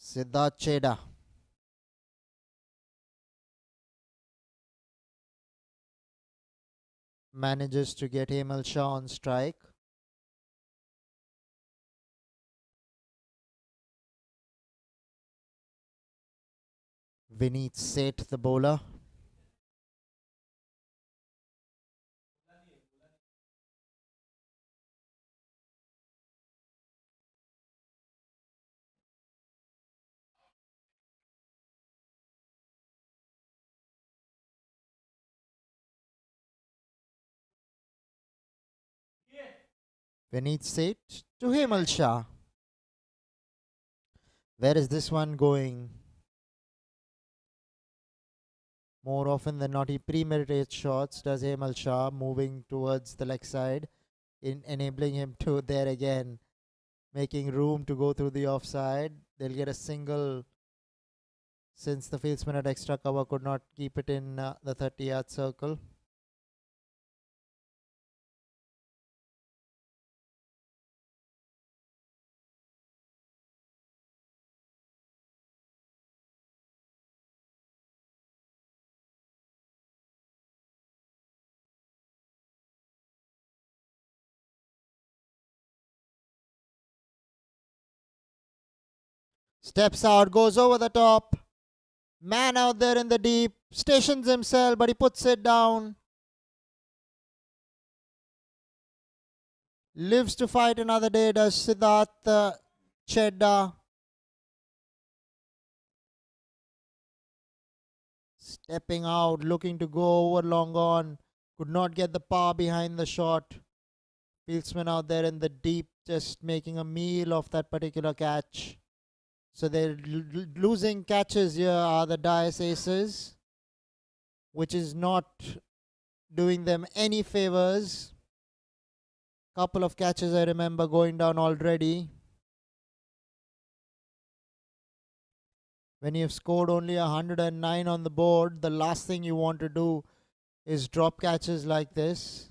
Siddharth Cheda. Manages to get Hemal Shah on strike. Vineet Seth, the bowler. Vineet Seth to Hemal Shah. Where is this one going? More often than not, he premeditates shots, does Hemal Shah, moving towards the leg side, enabling him to there again, making room to go through the offside. They'll get a single since the fieldsman at extra cover could not keep it in the 30-yard circle. Steps out, goes over the top. Man out there in the deep. Stations himself, but he puts it down. Lives to fight another day, does Siddharth Chedda. Stepping out, looking to go over long on. Could not get the power behind the shot. Fieldsman out there in the deep, just making a meal of that particular catch. So they're losing catches here are the Dbis aces, which is not doing them any favors. Couple of catches I remember going down already. When you've scored only 109 on the board, the last thing you want to do is drop catches like this.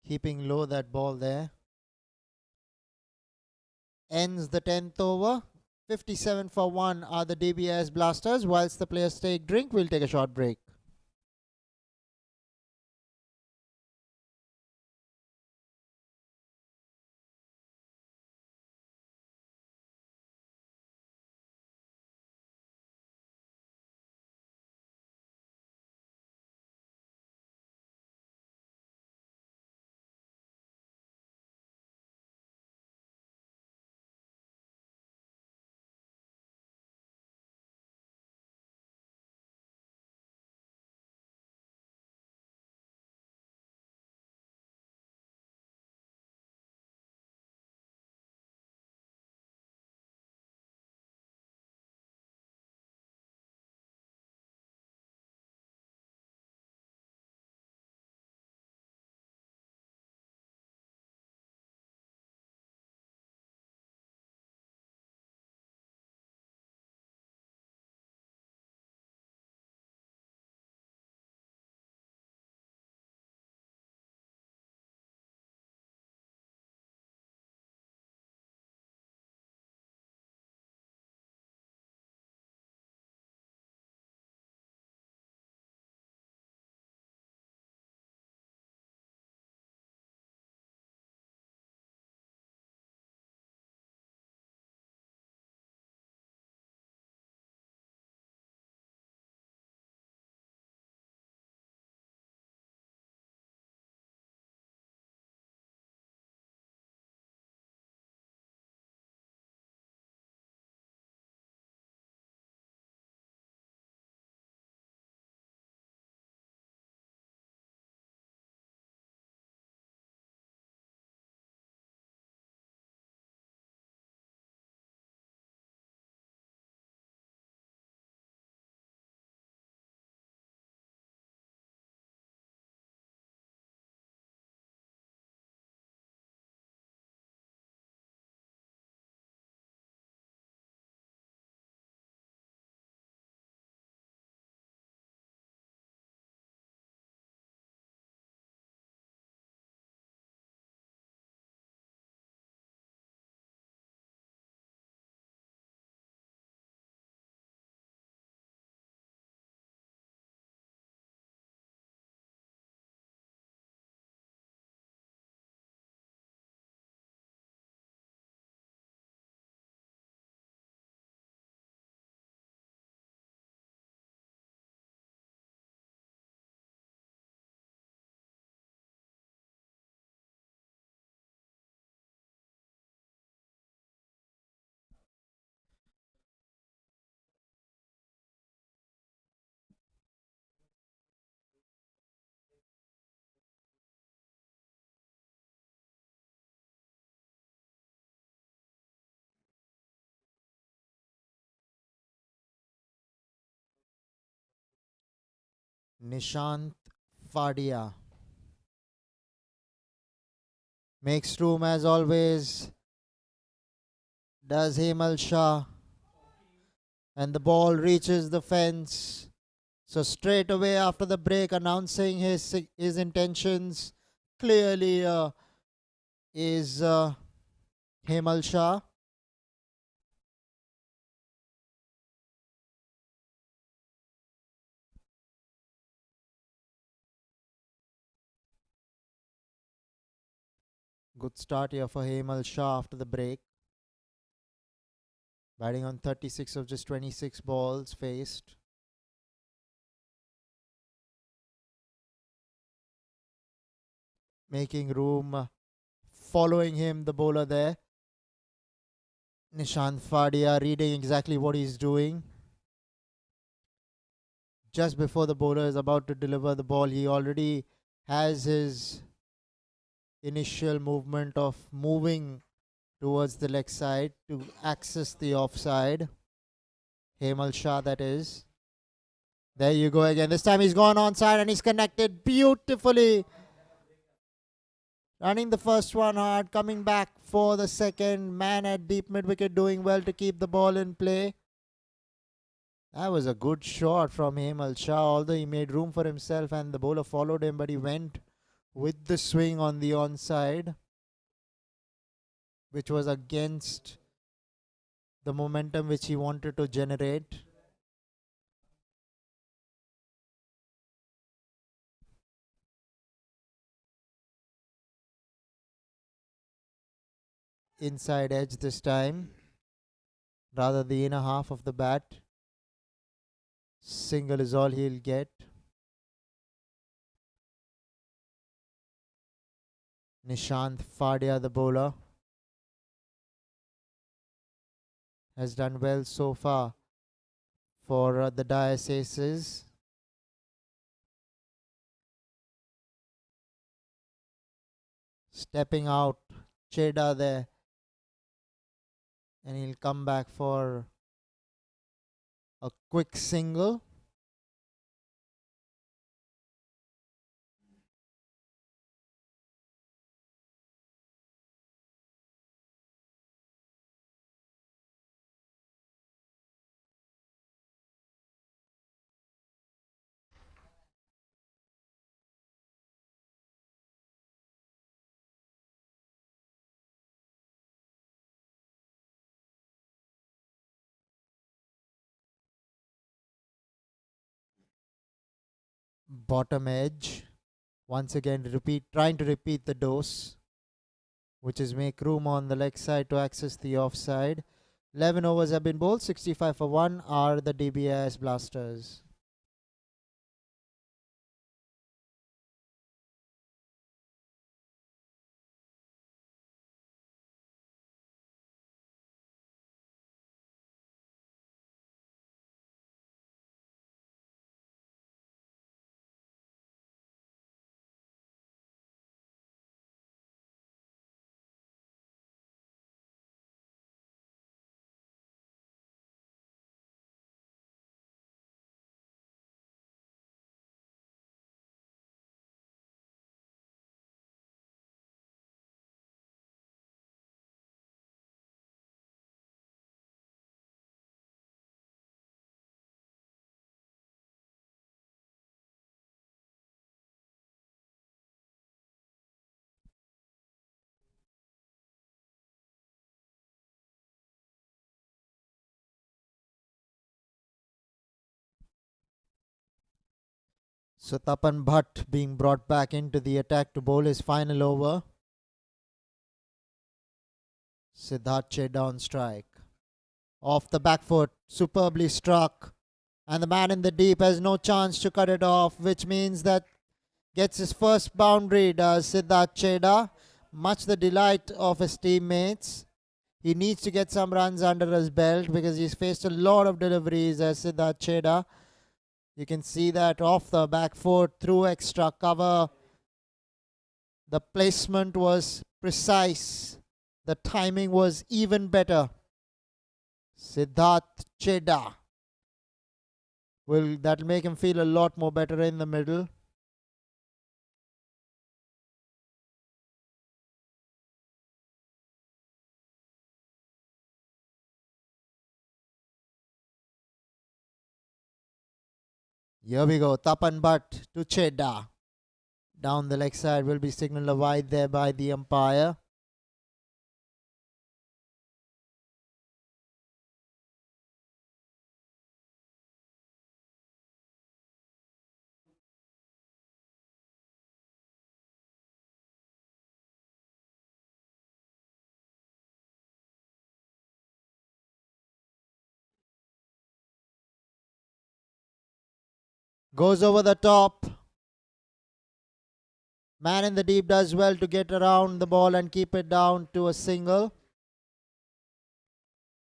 Keeping low that ball there. Ends the 10th over. 57 for 1 are the Dbis Blasters. Whilst the players take drink, we'll take a short break. Nishant Fadia makes room as always. Does Hemal Shah. And the ball reaches the fence. So straight away after the break, announcing his intentions clearly is Hemal Shah. Good start here for Hemal Shah after the break. Batting on 36 of just 26 balls faced. Making room, following him, the bowler there. Nishant Fadia reading exactly what he's doing. Just before the bowler is about to deliver the ball, he already has his initial movement of moving towards the leg side to access the offside. Hemal Shah, that is. There you go again. This time he's gone onside and he's connected beautifully. Running the first one hard, coming back for the second. Man at deep mid wicket doing well to keep the ball in play. That was a good shot from Hemal Shah, although he made room for himself and the bowler followed him, but he went with the swing on the onside, which was against the momentum which he wanted to generate. Inside edge this time, rather the inner half of the bat. Single is all he'll get. Nishant Fadia, the bowler, has done well so far for the Dbis Aces. Stepping out, Cheda there, and he'll come back for a quick single. Bottom edge. Once again, trying to repeat the dose, which is make room on the leg side to access the offside. 11 overs have been bowled, 65 for 1 are the Dbis Blasters. So Tapan Bhatt being brought back into the attack to bowl his final over. Siddharth Cheda on strike. Off the back foot, superbly struck. And the man in the deep has no chance to cut it off, which means that gets his first boundary, does Siddharth Cheda. Much the delight of his teammates. He needs to get some runs under his belt because he's faced a lot of deliveries as Siddharth Cheda. You can see that off the back foot, through extra cover. The placement was precise. The timing was even better. Siddharth Cheda. That'll make him feel a lot more better in the middle. Here we go. Tapan Bhatt to Chedda. Down the leg side will be signaled a wide there by the umpire. Goes over the top. Man in the deep does well to get around the ball and keep it down to a single.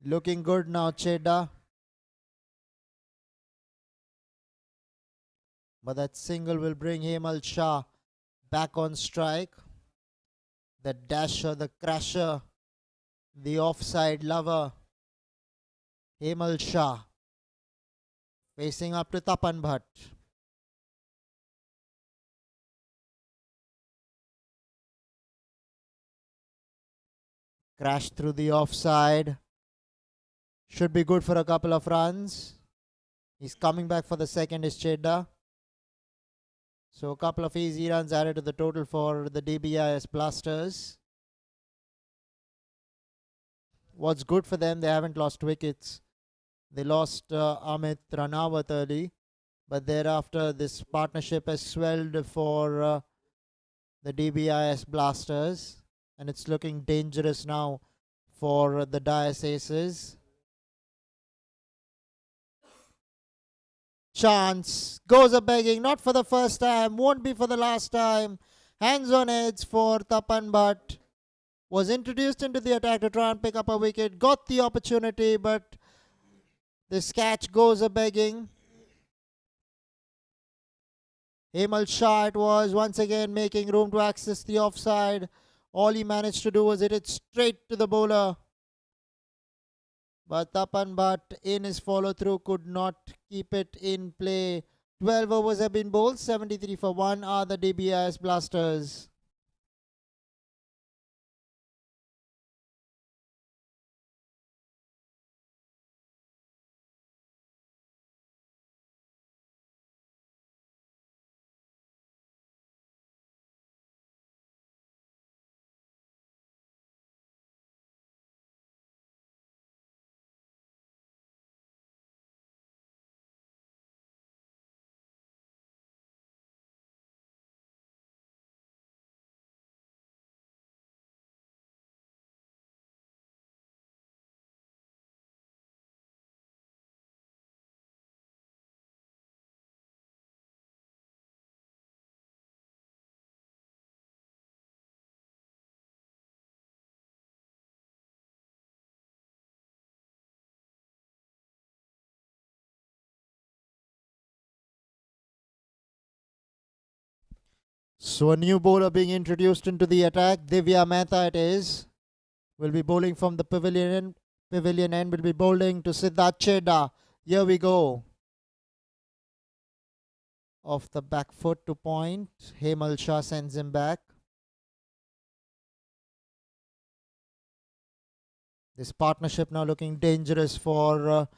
Looking good now, Chedda. But that single will bring Hemal Shah back on strike. The dasher, the crasher, the offside lover. Hemal Shah facing up to Tapan Bhatt. Crash through the offside. Should be good for a couple of runs. He's coming back for the second is Chedda. So a couple of easy runs added to the total for the Dbis Blasters. What's good for them, they haven't lost wickets. They lost Amit Ranawat early. But thereafter, this partnership has swelled for the Dbis Blasters. And it's looking dangerous now for the Dice Aces. Chance goes a begging, not for the first time, won't be for the last time. Hands on heads for Tapan Bhatt. Was introduced into the attack to try and pick up a wicket. Got the opportunity, but this catch goes a begging. Hemal Shah it was once again making room to access the offside. All he managed to do was hit it straight to the bowler. But Tapan Bhatt in his follow through could not keep it in play. 12 overs have been bowled. 73 for 1 are the Dbis Blasters. So a new bowler being introduced into the attack. Divya Mehta it is. Will be bowling from the pavilion end. Pavilion end will be bowling to Siddharth Chedda. Here we go. Off the back foot to point. Hemal Shah sends him back. This partnership now looking dangerous for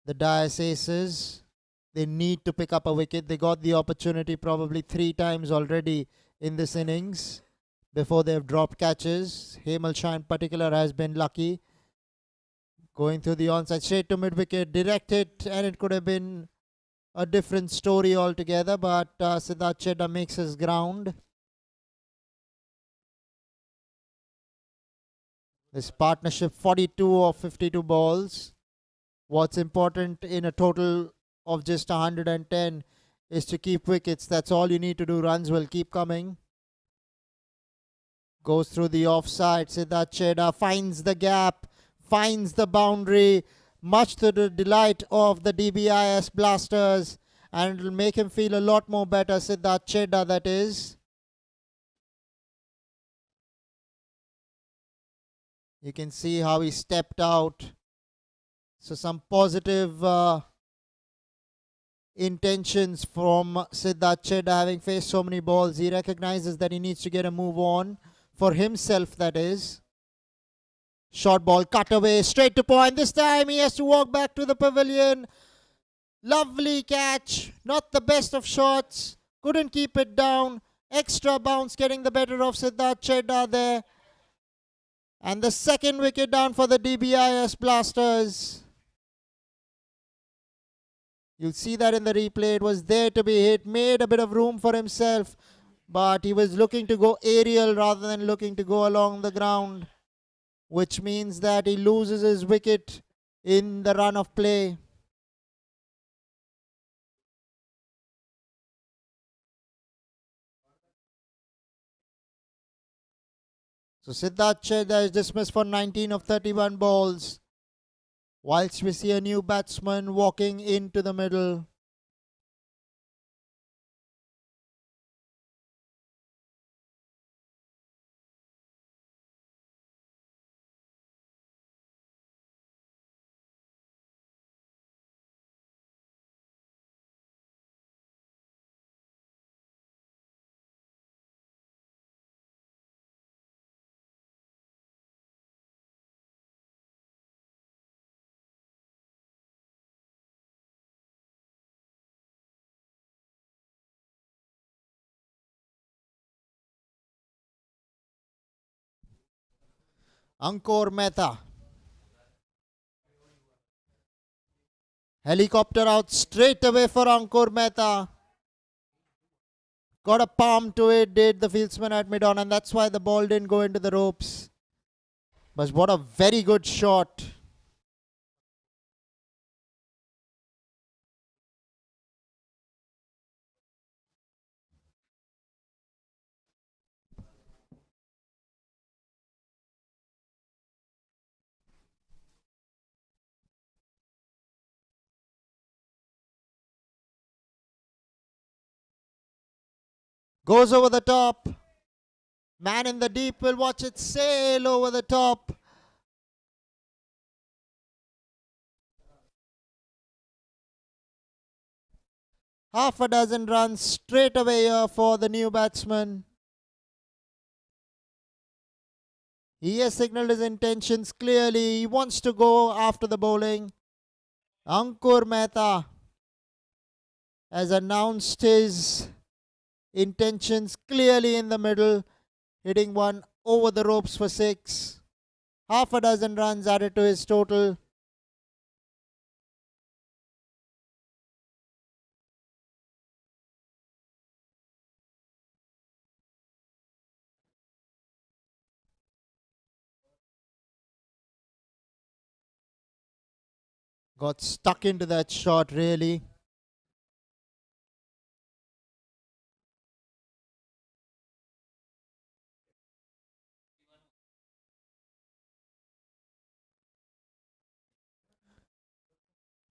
the Dice Aces. They need to pick up a wicket. They got the opportunity probably 3 times already in this innings before they've dropped catches. Hemal Shah in particular has been lucky. Going through the onside straight to mid-wicket, direct hit, and it could have been a different story altogether, but Siddharth Chedda makes his ground. This partnership 42 of 52 balls. What's important in a total of just 110 is to keep wickets. That's all you need to do. Runs will keep coming. Goes through the offside. Siddharth Chedda finds the gap, finds the boundary, much to the delight of the Dbis Blasters, and it will make him feel a lot more better. Siddharth Chedda, that is. You can see how he stepped out. So some positive intentions from Siddharth Chedda, having faced so many balls. He recognizes that he needs to get a move on for himself, that is. Short ball cut away straight to point. This time he has to walk back to the pavilion. Lovely catch. Not the best of shots. Couldn't keep it down. Extra bounce getting the better of Siddharth Chedda there. And the second wicket down for the DBIS Blasters. You'll see that in the replay. It was there to be hit. Made a bit of room for himself. But he was looking to go aerial rather than looking to go along the ground, which means that he loses his wicket in the run of play. So Siddharth Chedda is dismissed for 19 of 31 balls, whilst we see a new batsman walking into the middle. Ankur Mehta. Helicopter out straight away for Ankur Mehta. Got a palm to it, did the fieldsman at mid-on, and that's why the ball didn't go into the ropes. But what a very good shot. Goes over the top. Man in the deep will watch it sail over the top. Half a dozen runs straight away here for the new batsman. He has signalled his intentions clearly. He wants to go after the bowling. Ankur Mehta has announced his intentions clearly in the middle, hitting one over the ropes for 6. Half a dozen runs added to his total. Got stuck into that shot really.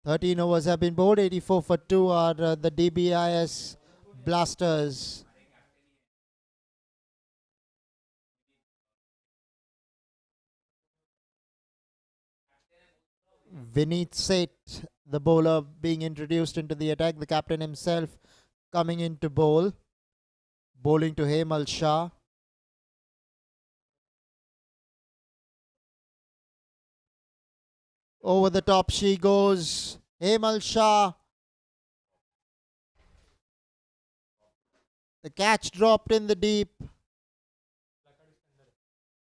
"13 overs have been bowled. 84 for 2 are the DBIS Blasters. Vineet Seth, the bowler, being introduced into the attack. The captain himself coming in to bowl. Bowling to Hemal Shah. Over the top she goes. Hemal Shah. The catch dropped in the deep.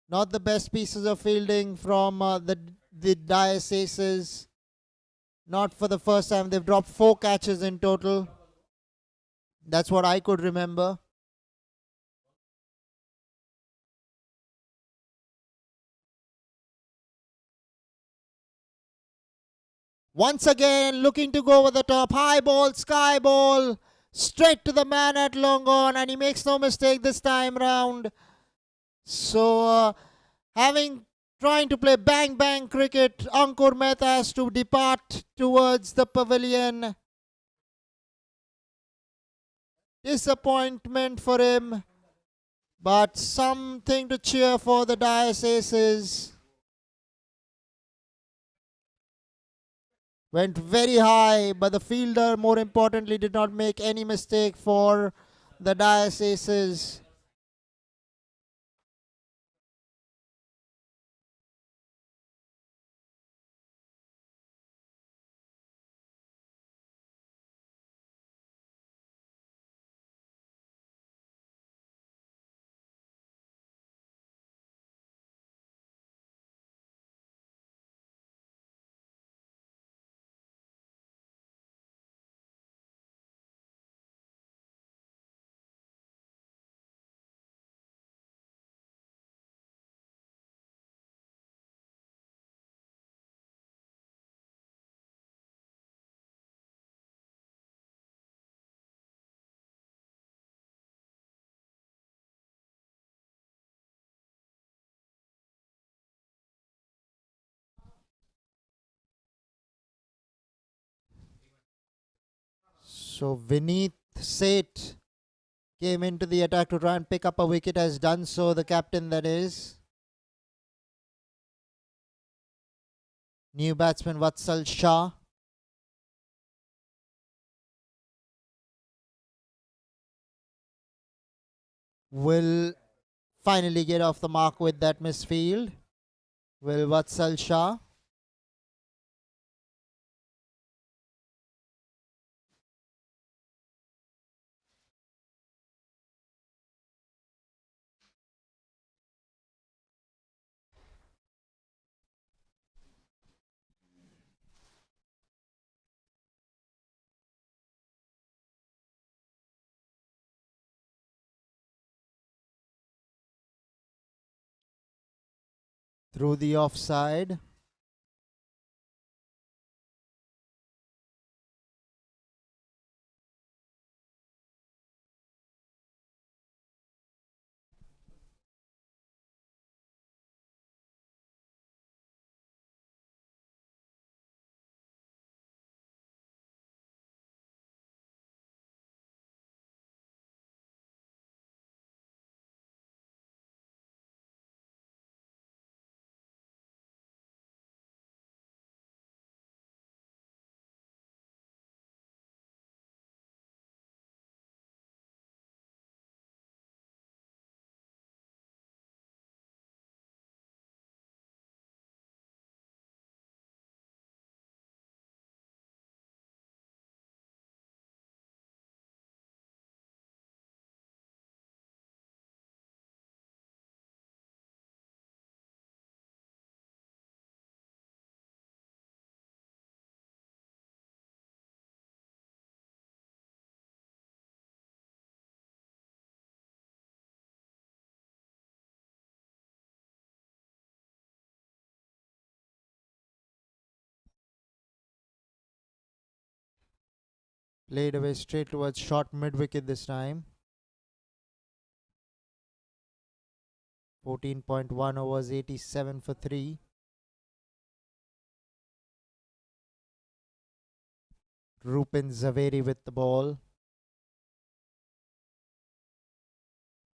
Not the best pieces of fielding from the Dice Aces. Not for the first time. They've dropped 4 catches in total. That's what I could remember. Once again, looking to go over the top. High ball, sky ball. Straight to the man at long on. And he makes no mistake this time round. So, trying to play bang bang cricket, Ankur Mehta has to depart towards the pavilion. Disappointment for him, but something to cheer for the Dice Aces. Went very high, but the fielder, more importantly, did not make any mistake for the Dice Aces. So Vineet Seth came into the attack to try and pick up a wicket, has done so, the captain that is. New batsman Vatsal Shah. Will finally get off the mark with that misfield. Will Vatsal Shah. Through the offside. Played away straight towards short mid wicket this time. 14.1 overs, 87 for 3. Rupin Zaveri with the ball.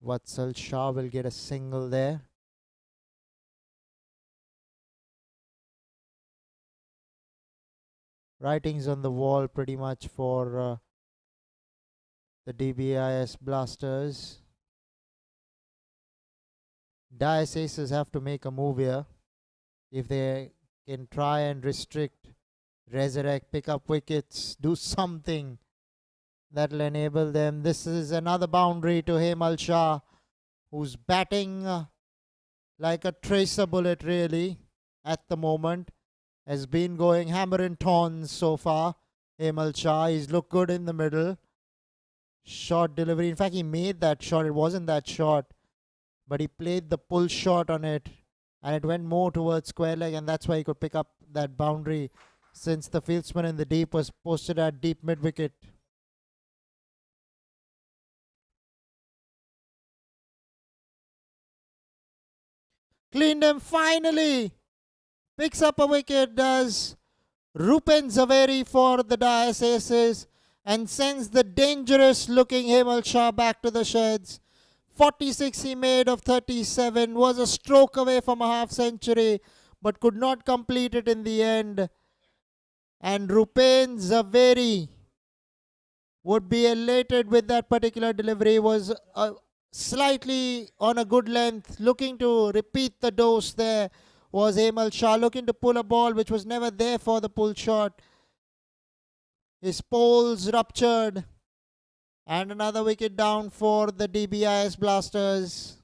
Vatsal Shah will get a single there. Writings on the wall pretty much for the Dbis Blasters. Dice Aces have to make a move here. If they can try and restrict, resurrect, pick up wickets, do something that will enable them. This is another boundary to Hemal Shah, who's batting like a tracer bullet really at the moment. Has been going hammer and tongs so far. Hemal Shah, he's looked good in the middle. Short delivery. In fact, he made that shot. It wasn't that short, but he played the pull shot on it, and it went more towards square leg, and that's why he could pick up that boundary, since the fieldsman in the deep was posted at deep mid wicket. Cleaned him finally. Picks up a wicket, does Rupen Zaveri for the Dice Aces, and sends the dangerous looking Hemal Shah back to the sheds. 46 he made of 37, was a stroke away from a half century, but could not complete it in the end. And Rupen Zaveri would be elated with that particular delivery. Was slightly on a good length, looking to repeat the dose there. Was Hemal Shah looking to pull a ball which was never there for the pull shot. His poles ruptured, and another wicket down for the Dbis Blasters.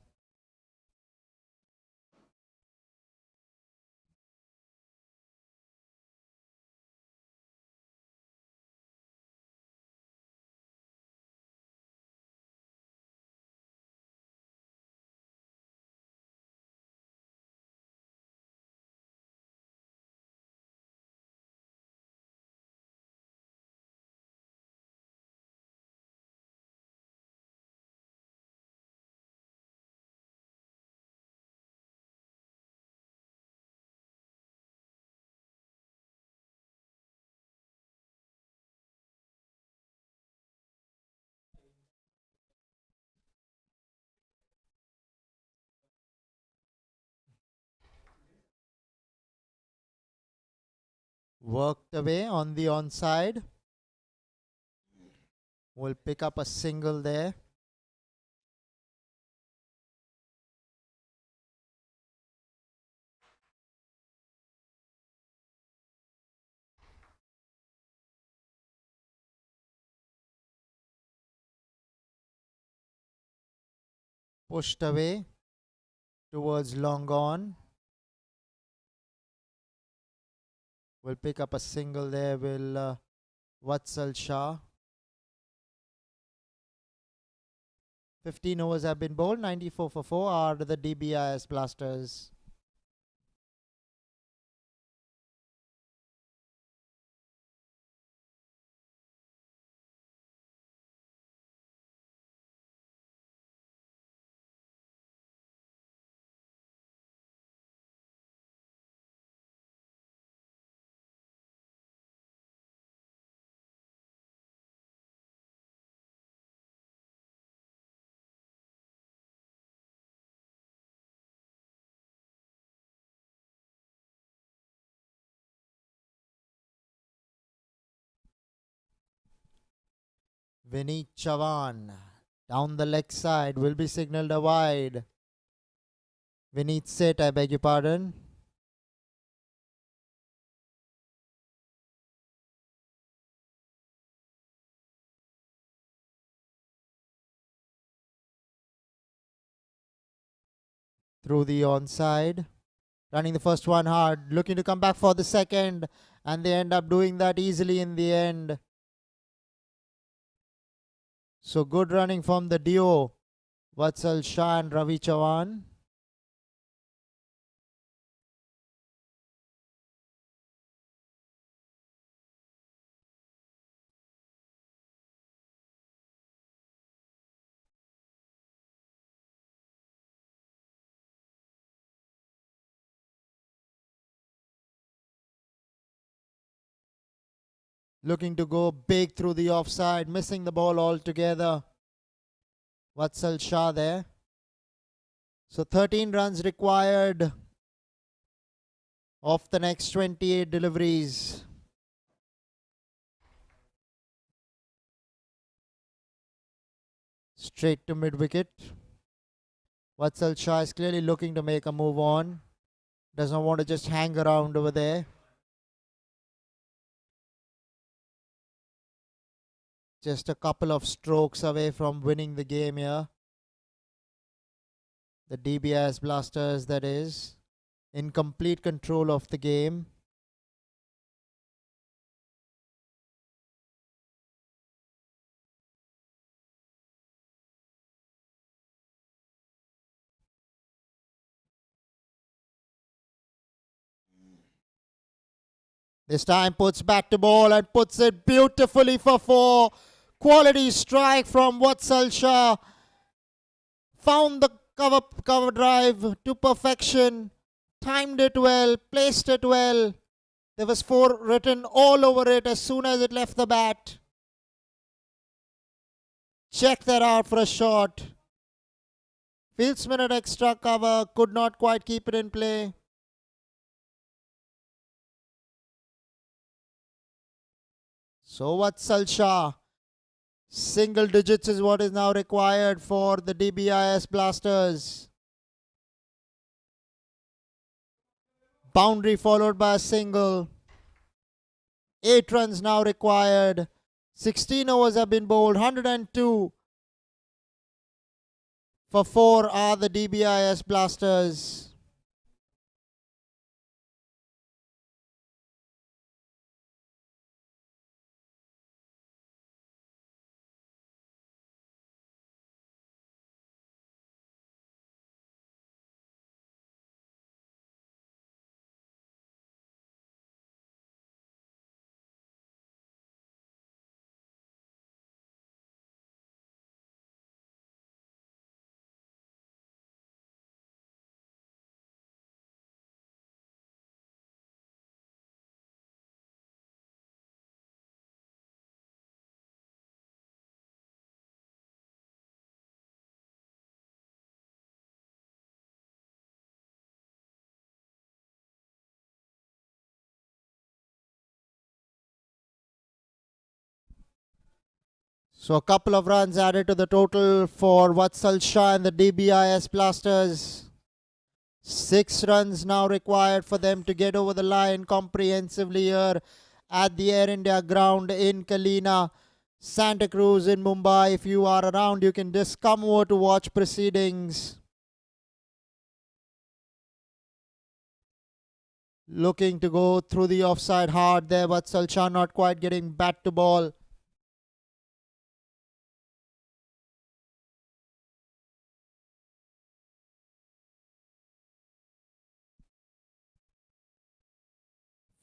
Worked away on the onside. Will pick up a single there. Pushed away towards long on. Will pick up a single there. Will Vatsal Shah. 15 overs have been bowled. 94 for 4 are the Dbis Blasters. Vineet Chavan down the leg side will be signalled a wide. Vineet Set, I beg your pardon. Through the onside. Running the first one hard. Looking to come back for the second. And they end up doing that easily in the end. So good running from the duo. Vatsal Shah and Ravi Chavan. Looking to go big through the offside. Missing the ball altogether. Vatsal Shah there. So 13 runs required of the next 28 deliveries. Straight to mid-wicket. Vatsal Shah is clearly looking to make a move on. Does not want to just hang around over there. Just a couple of strokes away from winning the game here. The Dbis Blasters, that is, in complete control of the game. This time puts back to ball and puts it beautifully for 4. Quality strike from Vatsal Shah. Found the cover drive to perfection. Timed it well, placed it well. There was 4 written all over it as soon as it left the bat. Check that out for a shot. Fieldsman at extra cover, could not quite keep it in play. So Vatsal Shah, single digits is what is now required for the Dbis Blasters. Boundary followed by a single. 8 runs now required. 16 overs have been bowled. 102 for 4 are the Dbis Blasters. So a couple of runs added to the total for Vatsal Shah and the Dbis Blasters. 6 runs now required for them to get over the line comprehensively here at the Air India ground in Kalina, Santa Cruz in Mumbai. If you are around, you can just come over to watch proceedings. Looking to go through the offside hard there, but Vatsal not quite getting bat to ball.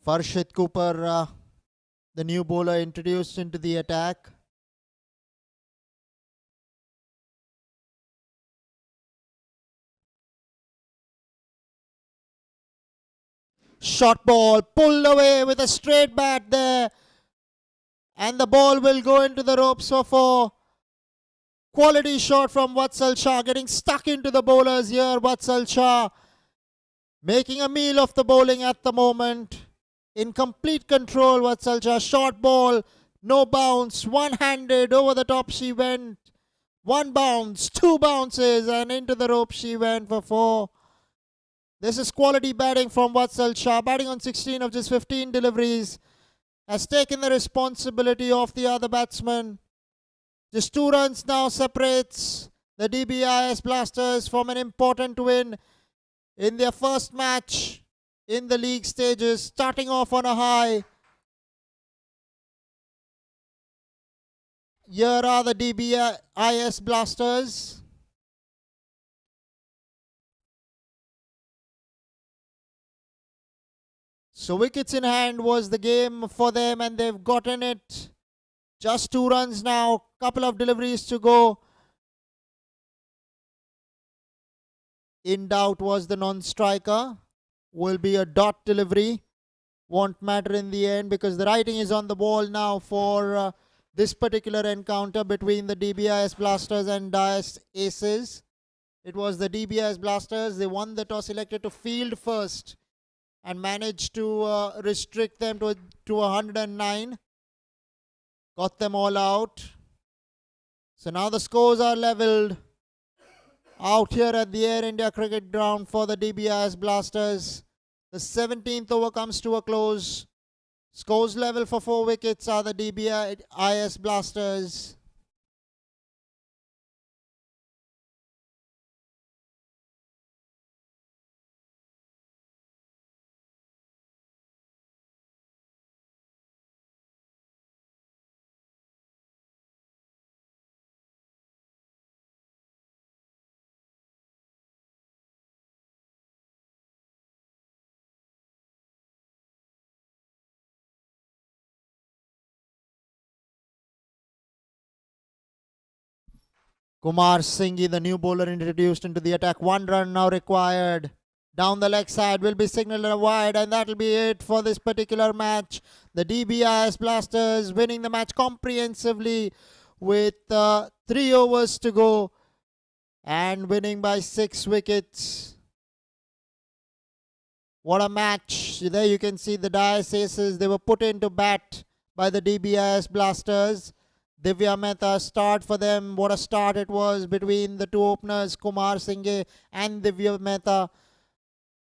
Farshid Cooper, the new bowler introduced into the attack. Short ball pulled away with a straight bat there. And the ball will go into the ropes for 4. Quality shot from Vatsal Shah, getting stuck into the bowlers here. Vatsal Shah making a meal of the bowling at the moment. In complete control, Vatsal Shah. Short ball, no bounce, one-handed, over the top she went. 1 bounce, 2 bounces, and into the rope she went for 4. This is quality batting from Vatsal Shah, batting on 16 of just 15 deliveries. Has taken the responsibility of the other batsman. Just 2 runs now separates the Dbis Blasters from an important win in their first match in the league stages, starting off on a high. Here are the Dbis Blasters. So wickets in hand was the game for them, and they've gotten it. Just 2 runs now, couple of deliveries to go. In doubt was the non-striker. Will be a dot delivery. Won't matter in the end because the writing is on the ball now for this particular encounter between the Dbis Blasters and Dice Aces. It was the Dbis Blasters. They won the toss, elected to field first, and managed to restrict them to 109. Got them all out. So now the scores are levelled out here at the Air India Cricket Ground for the Dbis Blasters. The 17th over comes to a close. Scores level for 4 wickets are the Dbis Blasters. Kumar Singhi, the new bowler introduced into the attack. 1 run now required. Down the leg side will be signalled wide, and that will be it for this particular match. The Dbis Blasters winning the match comprehensively with 3 overs to go and winning by 6 wickets. What a match. There you can see the Dice Aces. They were put into bat by the Dbis Blasters. Divya Mehta start for them. What a start it was between the 2 openers, Kumar Singh and Divya Mehta.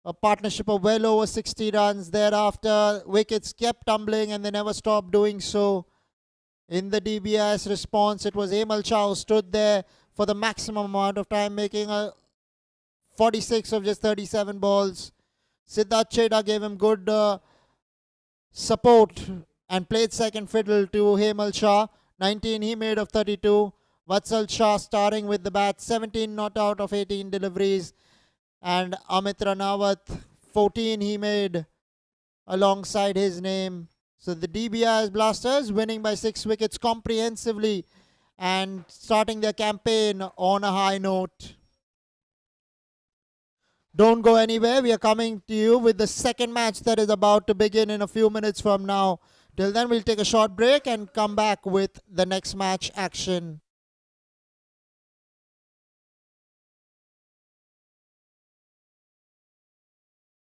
A partnership of well over 60 runs. Thereafter, wickets kept tumbling and they never stopped doing so. In the Dbis response, it was Amal Shah who stood there for the maximum amount of time, making a 46 of just 37 balls. Siddharth Cheda gave him good support and played second fiddle to Hemal Shah. 19 he made of 32. Vatsal Shah starting with the bat, 17 not out of 18 deliveries. And Amit Ranawat, 14 he made alongside his name. So the Dbis Blasters winning by 6 wickets comprehensively and starting their campaign on a high note. Don't go anywhere. We are coming to you with the second match that is about to begin in a few minutes from now. Till then, we'll take a short break and come back with the next match action.